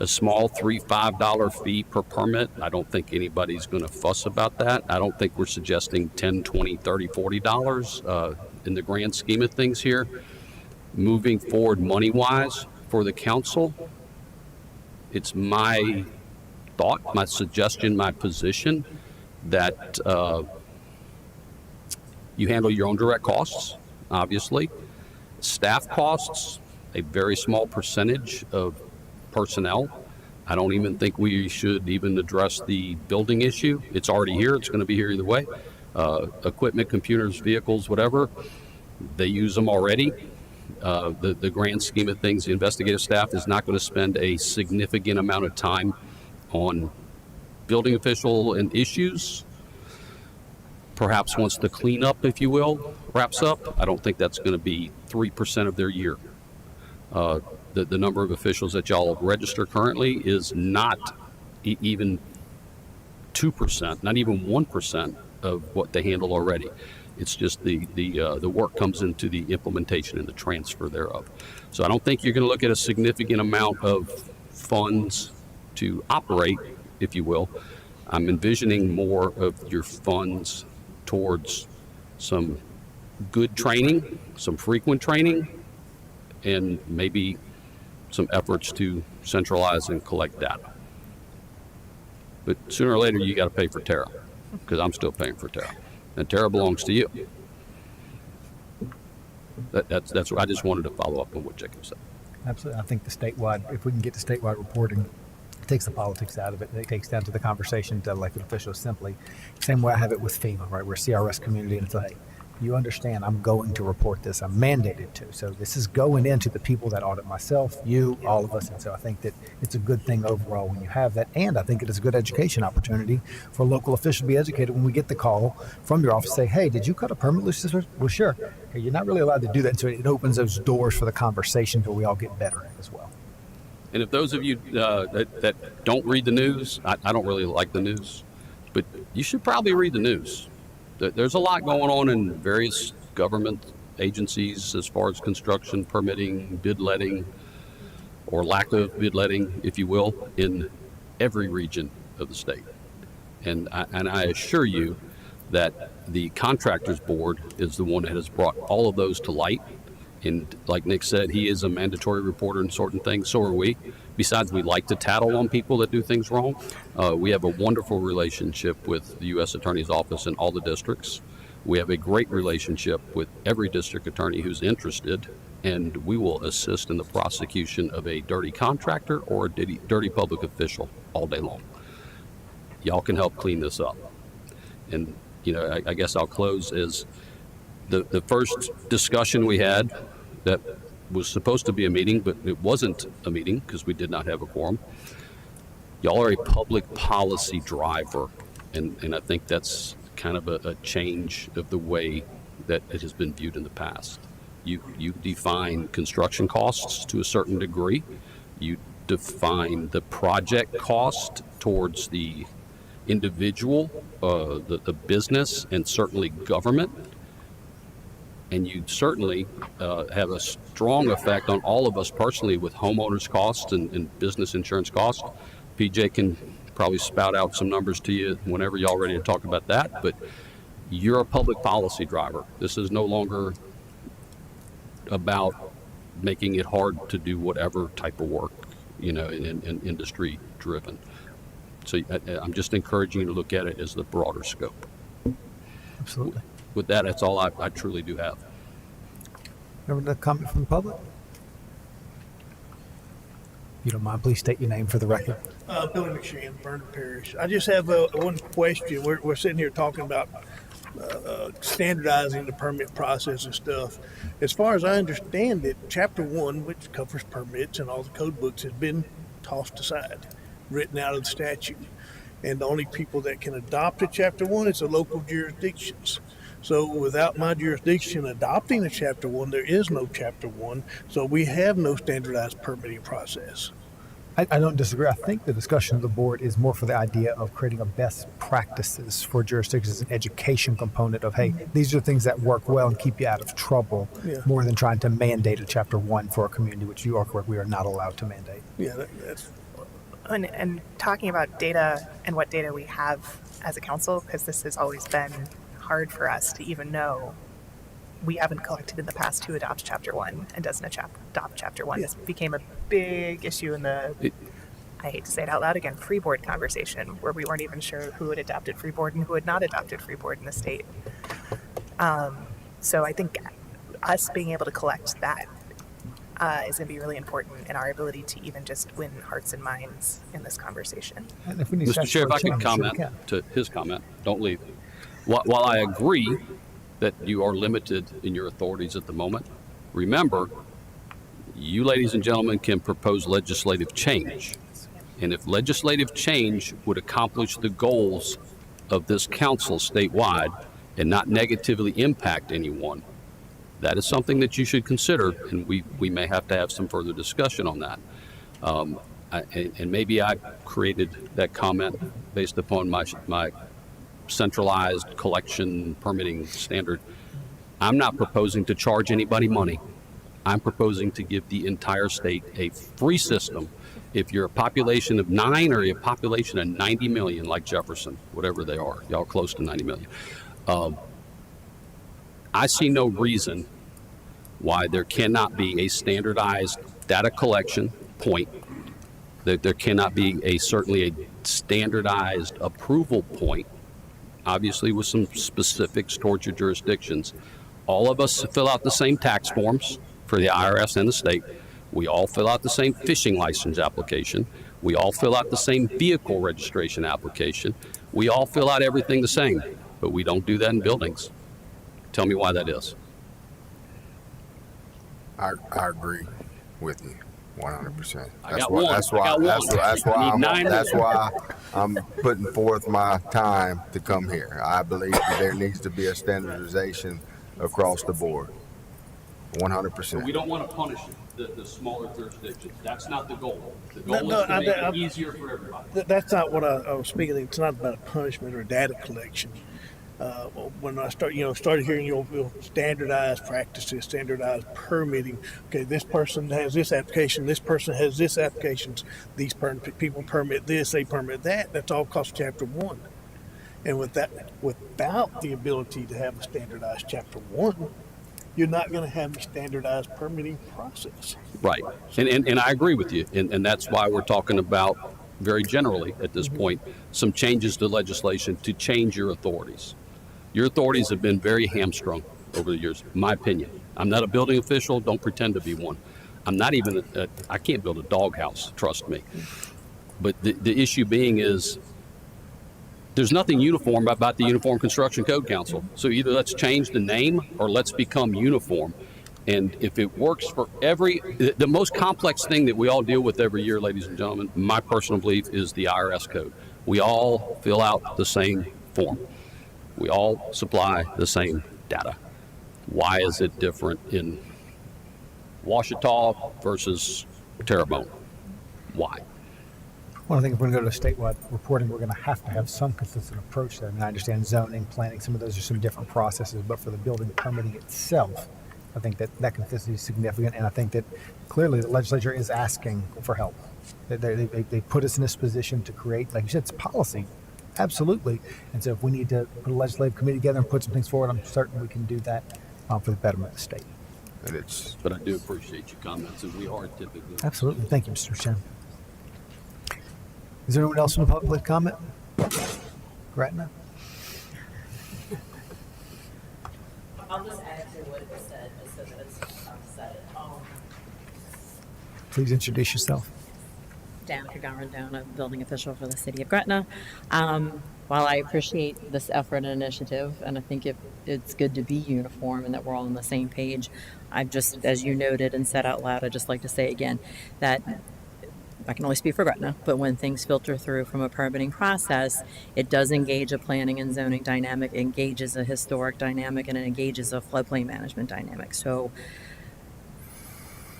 A small $3-5 fee per permit, I don't think anybody's going to fuss about that. I don't think we're suggesting $10, $20, $30, $40 in the grand scheme of things here. Moving forward money-wise for the council, it's my thought, my suggestion, my position that you handle your own direct costs, obviously. Staff costs, a very small percentage of personnel. I don't even think we should even address the building issue. It's already here. It's going to be here either way. Equipment, computers, vehicles, whatever, they use them already. The grand scheme of things, the investigative staff is not going to spend a significant amount of time on building official and issues. Perhaps once the cleanup, if you will, wraps up, I don't think that's going to be 3% of their year. The number of officials that y'all register currently is not even 2%, not even 1% of what they handle already. It's just the work comes into the implementation and the transfer thereof. So I don't think you're going to look at a significant amount of funds to operate, if you will. I'm envisioning more of your funds towards some good training, some frequent training, and maybe some efforts to centralize and collect data. But sooner or later, you got to pay for Terra, because I'm still paying for Terra, and Terra belongs to you. That's what I just wanted to follow up on what Jacob said. Absolutely. I think the statewide, if we can get to statewide reporting, it takes the politics out of it. It takes down to the conversation to elected officials simply. Same way I have it with FEMA, right? We're a CRS community, and it's like, you understand I'm going to report this. I'm mandated to. So this is going into the people that audit myself, you, all of us. And so I think that it's a good thing overall when you have that. And I think it is a good education opportunity for a local official to be educated when we get the call from your office, say, hey, did you cut a permit loose? Well, sure. Okay, you're not really allowed to do that. So it opens those doors for the conversation where we all get better as well. And if those of you that don't read the news, I don't really like the news, but you should probably read the news. There's a lot going on in various government agencies as far as construction, permitting, bid letting, or lack of bid letting, if you will, in every region of the state. And I assure you that the Contractors Board is the one that has brought all of those to light. And like Nick said, he is a mandatory reporter in certain things. So are we. Besides, we like to tattle on people that do things wrong. We have a wonderful relationship with the U.S. Attorney's Office in all the districts. We have a great relationship with every district attorney who's interested, and we will assist in the prosecution of a dirty contractor or a dirty public official all day long. Y'all can help clean this up. And, you know, I guess I'll close as the first discussion we had that was supposed to be a meeting, but it wasn't a meeting because we did not have a quorum. Y'all are a public policy driver, and I think that's kind of a change of the way that it has been viewed in the past. You define construction costs to a certain degree. You define the project cost towards the individual, the business, and certainly government. And you certainly have a strong effect on all of us personally with homeowners costs and business insurance costs. PJ can probably spout out some numbers to you whenever y'all ready to talk about that, but you're a public policy driver. This is no longer about making it hard to do whatever type of work, you know, in industry driven. So I'm just encouraging you to look at it as the broader scope. Absolutely. With that, that's all I truly do have. Remember the comment from the public? If you don't mind, please state your name for the record. Billy McShane, Vernon Parish. I just have one question. We're sitting here talking about standardizing the permit process and stuff. As far as I understand it, Chapter 1, which covers permits and all the code books, has been tossed aside, written out of the statute. And the only people that can adopt a Chapter 1 is the local jurisdictions. So without my jurisdiction adopting a Chapter 1, there is no Chapter 1. So we have no standardized permitting process. I don't disagree. I think the discussion of the board is more for the idea of creating a best practices for jurisdictions, an education component of, hey, these are things that work well and keep you out of trouble, more than trying to mandate a Chapter 1 for a community, which you are correct, we are not allowed to mandate. Yeah, that's... And talking about data and what data we have as a council, because this has always been hard for us to even know. We haven't collected in the past who adopts Chapter 1 and doesn't adopt Chapter 1. This became a big issue in the, I hate to say it out loud again, Freeboard conversation, where we weren't even sure who had adopted Freeboard and who had not adopted Freeboard in the state. So I think us being able to collect that is going to be really important in our ability to even just win hearts and minds in this conversation. And if we need Mr. Chair, if I could change, comment sure to his comment, don't leave. While I agree that you are limited in your authorities at the moment, remember, you ladies and gentlemen can propose legislative change. And if legislative change would accomplish the goals of this council statewide and not negatively impact anyone, that is something that you should consider, and we may have to have some further discussion on that. And maybe I created that comment based upon my centralized collection permitting standard. I'm not proposing to charge anybody money. I'm proposing to give the entire state a free system. If you're a population of 9 or a population of 90 million, like Jefferson, whatever they are, y'all close to 90 million, I see no reason why there cannot be a standardized data collection point, that there cannot be certainly a standardized approval point, obviously with some specifics towards your jurisdictions. All of us fill out the same tax forms for the IRS and the state. We all fill out the same fishing license application. We all fill out the same vehicle registration application. We all fill out everything the same, but we don't do that in buildings. Tell me why that is. I agree with you 100%. That's why I'm putting forth my time to come here. I believe that there needs to be a standardization across the board. 100%. We don't want to punish the smaller jurisdictions. That's not the goal. The goal is to make it easier for everybody. That's not what I was speaking of. It's not about a punishment or data collection. When I started hearing you'll standardized practices, standardized permitting. Okay, this person has this application, this person has this applications. These people permit this, they permit that. That's all cost Chapter 1. And without the ability to have a standardized Chapter 1, you're not going to have a standardized permitting process. Right, and I agree with you, and that's why we're talking about very generally at this point some changes to legislation to change your authorities. Your authorities have been very hamstrung over the years, in my opinion. I'm not a building official, don't pretend to be one. I'm not even, I can't build a doghouse, trust me. But the issue being is, there's nothing uniform about the Uniform Construction Code Council. So either let's change the name or let's become uniform. And if it works for the most complex thing that we all deal with every year, ladies and gentlemen, my personal belief is the IRS code. We all fill out the same form. We all supply the same data. Why is it different in Ouachita versus Terrebonne? Why? Well, I think if we're going to go to statewide reporting, we're going to have some consistent approach there. I mean, I understand zoning, planning, some of those are some different processes, but for the building permitting itself, I think that consistency is significant, and I think that clearly the legislature is asking for help. They put us in this position to create, like you said, it's policy, absolutely. And so if we need to put a legislative committee together and put some things forward, I'm certain we can do that for the betterment of the state. But I do appreciate your comments, and we are typically. Absolutely. Thank you, Mr. Chairman. Is there anyone else in the public comment? Gretna? I'll just add to what was said, just so that it's said. Please introduce yourself. Danica Garandona, building official for the city of Gretna. While I appreciate this effort and initiative, and I think it's good to be uniform and that we're all on the same page, I've just, as you noted and said out loud, I'd just like to say again that I can only speak for Gretna, but when things filter through from a permitting process, it does engage a planning and zoning dynamic, engages a historic dynamic, and it engages a floodplain management dynamic. So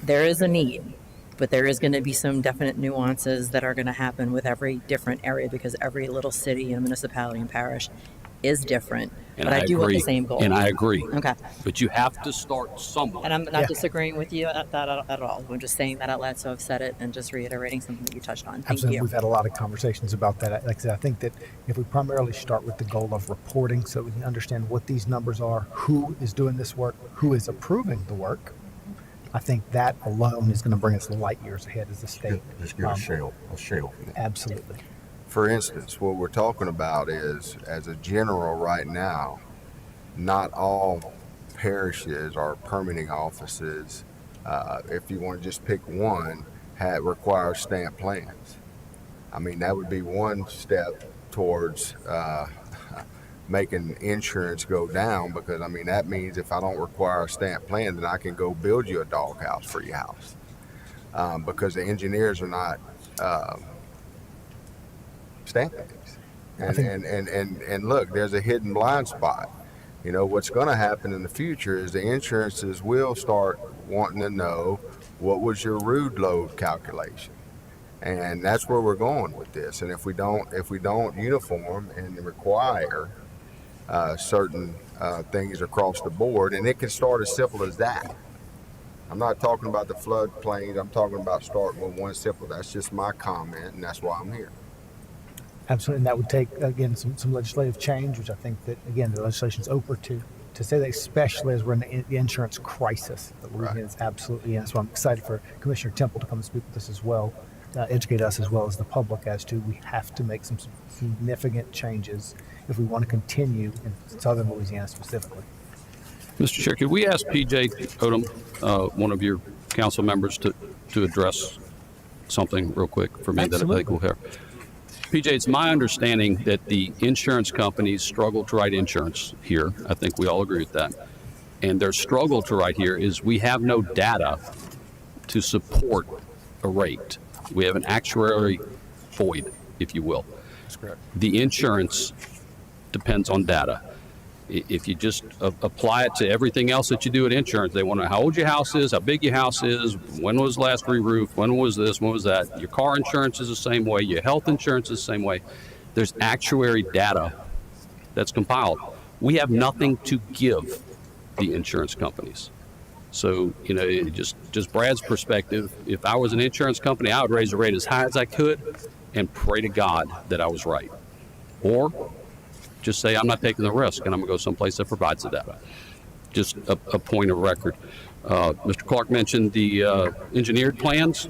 there is a need, but there is going to be some definite nuances that are going to happen with every different area, because every little city and municipality and parish is different. And but I do want the same goal. And I agree. Okay. But you have to start somewhere. And I'm not disagreeing with you at all. I'm just saying that out loud, so I've said it and just reiterating something that you touched on. Thank Absolutely. you. We've had a lot of conversations about that. Like I said, I think that if we primarily start with the goal of reporting so we can understand what these numbers are, who is doing this work, who is approving the work, I think that alone is going to bring us light years ahead as a state. Just get a shell. Absolutely. For instance, what we're talking about is, as a general right now, not all parishes or permitting offices if you want to just pick one, require stamp plans. I mean, that would be one step towards making insurance go down, because I mean, that means if I don't require a stamp plan, then I can go build you a doghouse for your house, because the engineers are not stamping these. And look, there's a hidden blind spot. You know, what's going to happen in the future is the insurances will start wanting to know what was your rude load calculation. And that's where we're going with this. And if we don't uniform and require certain things across the board, and it can start as simple as that. I'm not talking about the floodplains. I'm talking about starting with one simple. That's just my comment, and that's why I'm here. Absolutely, and that would take, again, some legislative change, which I think that, again, the legislation's open to say that, especially as we're in the insurance crisis that Louisiana is absolutely in. So I'm excited for Commissioner Temple to come and speak with us as well, educate us as well as the public as to we have to make some significant changes if we want to continue in southern Louisiana specifically. Mr. Chair, could we ask PJ Odom, one of your council members, to address something real quick for me? Absolutely. That I think will help. PJ, it's my understanding that the insurance companies struggle to write insurance here. I think we all agree with that. And their struggle to write here is we have no data to support a rate. We have an actuary void, if you will. That's correct. The insurance depends on data. If you just apply it to everything else that you do at insurance, they want to know how old your house is, how big your house is, when was last re-roof, when was this, when was that. Your car insurance is the same way, your health insurance is the same way. There's actuary data that's compiled. We have nothing to give the insurance companies. So, you know, just Brad's perspective, if I was an insurance company, I would raise the rate as high as I could and pray to God that I was right. Or just say I'm not taking the risk and I'm going to go someplace that provides the data. Just a point of record. Mr. Clark mentioned the engineered plans.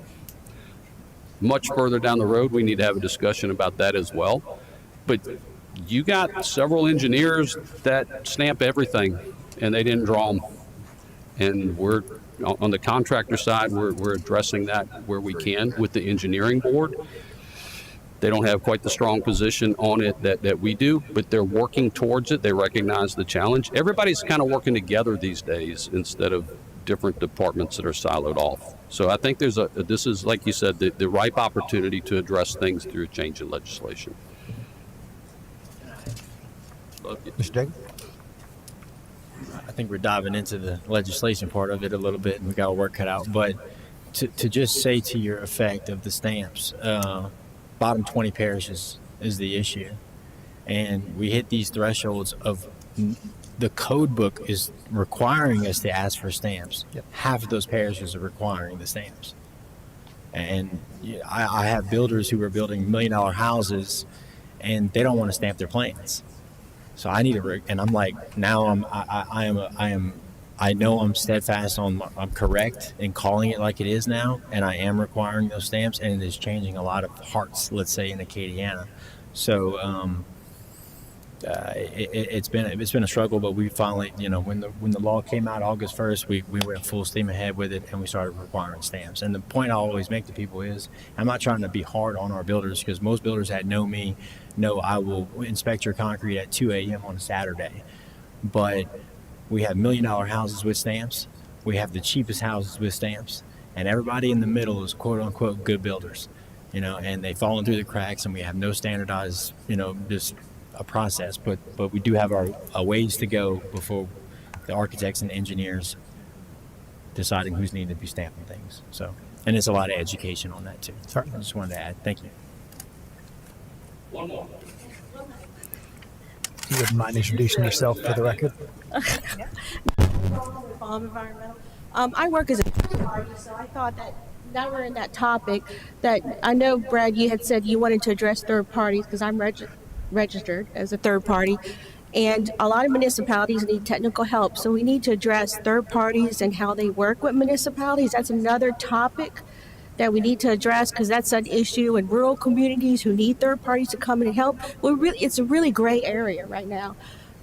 Much further down the road, we need to have a discussion about that as well. But you got several engineers that stamp everything and they didn't draw them. And we're on the contractor side, we're addressing that where we can with the engineering board. They don't have quite the strong position on it that we do, but they're working towards it. They recognize the challenge. Everybody's kind of working together these days instead of different departments that are siloed off. So I think this is, like you said, the ripe opportunity to address things through a change in legislation. Mr. Jacob? I think we're diving into the legislation part of it a little bit, and we got our work cut out. But to just say to your effect of the stamps, bottom 20 parishes is the issue. And we hit these thresholds of the code book is requiring us to ask for stamps. Yep. Half of those parishes are requiring the stamps. And I have builders who are building $1 million houses and they don't want to stamp their plans. So I need and I'm like, now I know I'm steadfast I'm correct in calling it like it is now, and I am requiring those stamps, and it is changing a lot of hearts, let's say, in Acadiana. So it's been a struggle, but we finally, you know, when the law came out August 1st, we went full steam ahead with it, and we started requiring stamps. And the point I always make to people is, I'm not trying to be hard on our builders, because most builders that know me know I will inspect your concrete at 2 a.m. on a Saturday, but we have $1 million houses with stamps. We have the cheapest houses with stamps, and everybody in the middle is quote unquote good builders, you know, and they've fallen through the cracks, and we have no standardized, you know, just a process. But we do have our ways to go before the architects and engineers deciding who's needed to be stamping things. So, and it's a lot of education on that too. Sorry, I just wanted to add. Thank you. One more. You wouldn't mind introducing yourself for the record? Farm environmental. I work as a party, so I thought that now we're in that topic that I know, Brad, you had said you wanted to address third parties, because I'm registered as a third party, and a lot of municipalities need technical help, so we need to address third parties and how they work with municipalities. That's another topic that we need to address, because that's an issue in rural communities who need third parties to come in and help. It's a really gray area right now.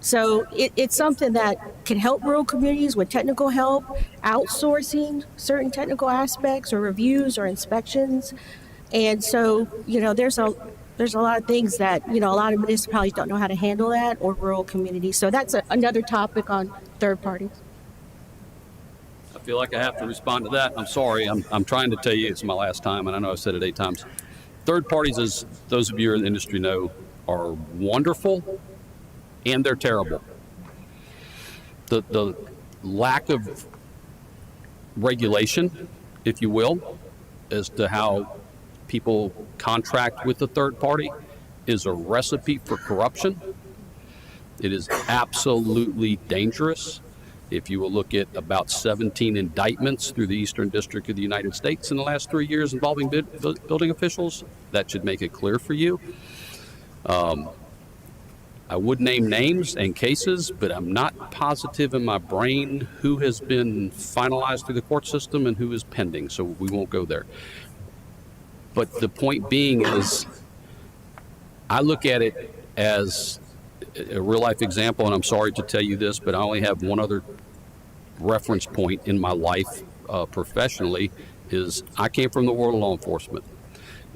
So it's something that can help rural communities with technical help, outsourcing certain technical aspects or reviews or inspections. And so, there's a lot of things that, a lot of municipalities don't know how to handle that, or rural communities. So that's another topic on third parties. I feel like I have to respond to that. I'm sorry. I'm trying to tell you it's my last time, and I know I've said it 8 times. Third parties, as those of you in the industry know, are wonderful and they're terrible. The lack of regulation, if you will, as to how people contract with the third party is a recipe for corruption. It is absolutely dangerous. If you will look at about 17 indictments through the Eastern District of the United States in the last 3 years involving building officials, that should make it clear for you. I would name names and cases, but I'm not positive in my brain who has been finalized through the court system and who is pending, so we won't go there. But the point being is, I look at it as a real life example, and I'm sorry to tell you this, but I only have one other reference point in my life professionally, is I came from the world of law enforcement.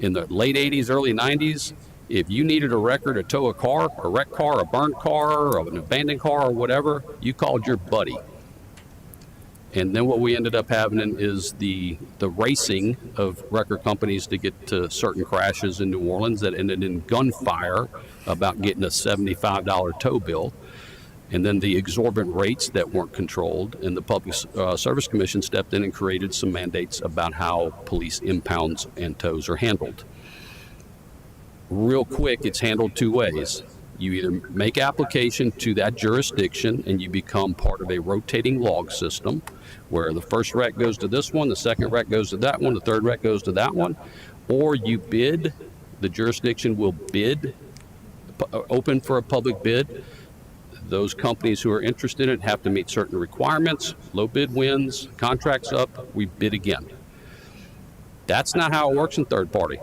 In the late 80s, early 90s, if you needed a record to tow a car, a wrecked car, a burnt car, or an abandoned car, or whatever, you called your buddy. And then what we ended up having is the racing of record companies to get to certain crashes in New Orleans that ended in gunfire about getting a $75 tow bill. And then the exorbitant rates that weren't controlled, and the Public Service Commission stepped in and created some mandates about how police impounds and tows are handled. Real quick, it's handled 2 ways. You either make application to that jurisdiction and you become part of a rotating log system where the first rec goes to this one, the second rec goes to that one, the third rec goes to that one, or you bid, the jurisdiction will bid, open for a public bid. Those companies who are interested in it have to meet certain requirements. Low bid wins, contracts up, we bid again. That's not how it works in third party.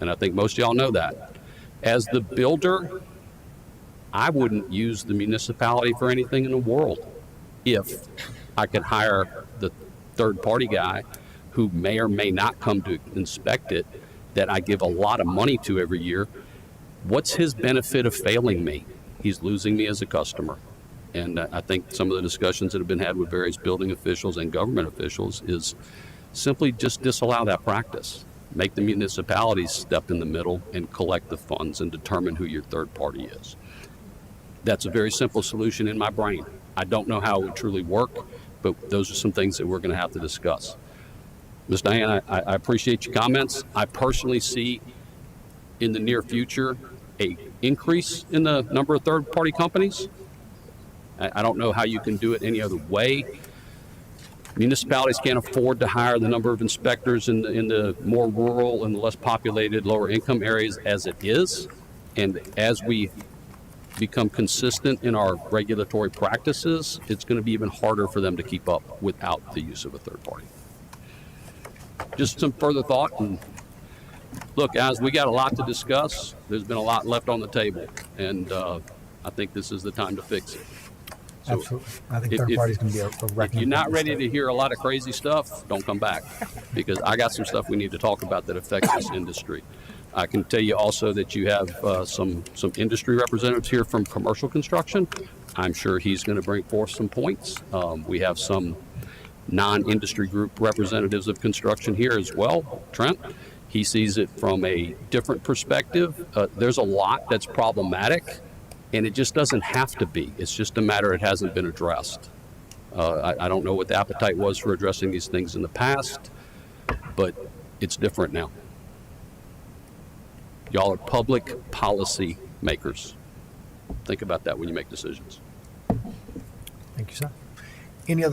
And I think most of y'all know that. As the builder, I wouldn't use the municipality for anything in the world if I could hire the third party guy who may or may not come to inspect it, that I give a lot of money to every year. What's his benefit of failing me? He's losing me as a customer. And I think some of the discussions that have been had with various building officials and government officials is simply just disallow that practice. Make the municipalities step in the middle and collect the funds and determine who your third party is. That's a very simple solution in my brain. I don't know how it would truly work, but those are some things that we're going to have to discuss. Ms. Diane, I appreciate your comments. I personally see in the near future a increase in the number of third-party companies. I don't know how you can do it any other way. Municipalities can't afford to hire the number of inspectors in the more rural and less populated, lower income areas as it is. And as we become consistent in our regulatory practices, it's going to be even harder for them to keep up without the use of a third party. Just some further thought. And look, guys, we got a lot to discuss. There's been a lot left on the table, and I think this is the time to fix it. So absolutely. I think third parties can be a if you're not ready to hear a lot of crazy stuff, don't come back, because I got some stuff we need to talk about that affects this industry. I can tell you also that you have some industry representatives here from commercial construction. I'm sure he's going to bring forth some points. We have some non-industry group representatives of construction here as well. Trent, he sees it from a different perspective. There's a lot that's problematic, and it just doesn't have to be. It's just a matter it hasn't been addressed. I don't know what the appetite was for addressing these things in the past, but it's different now. Y'all are public policy makers. Think about that when you make decisions. Thank you, sir. Any other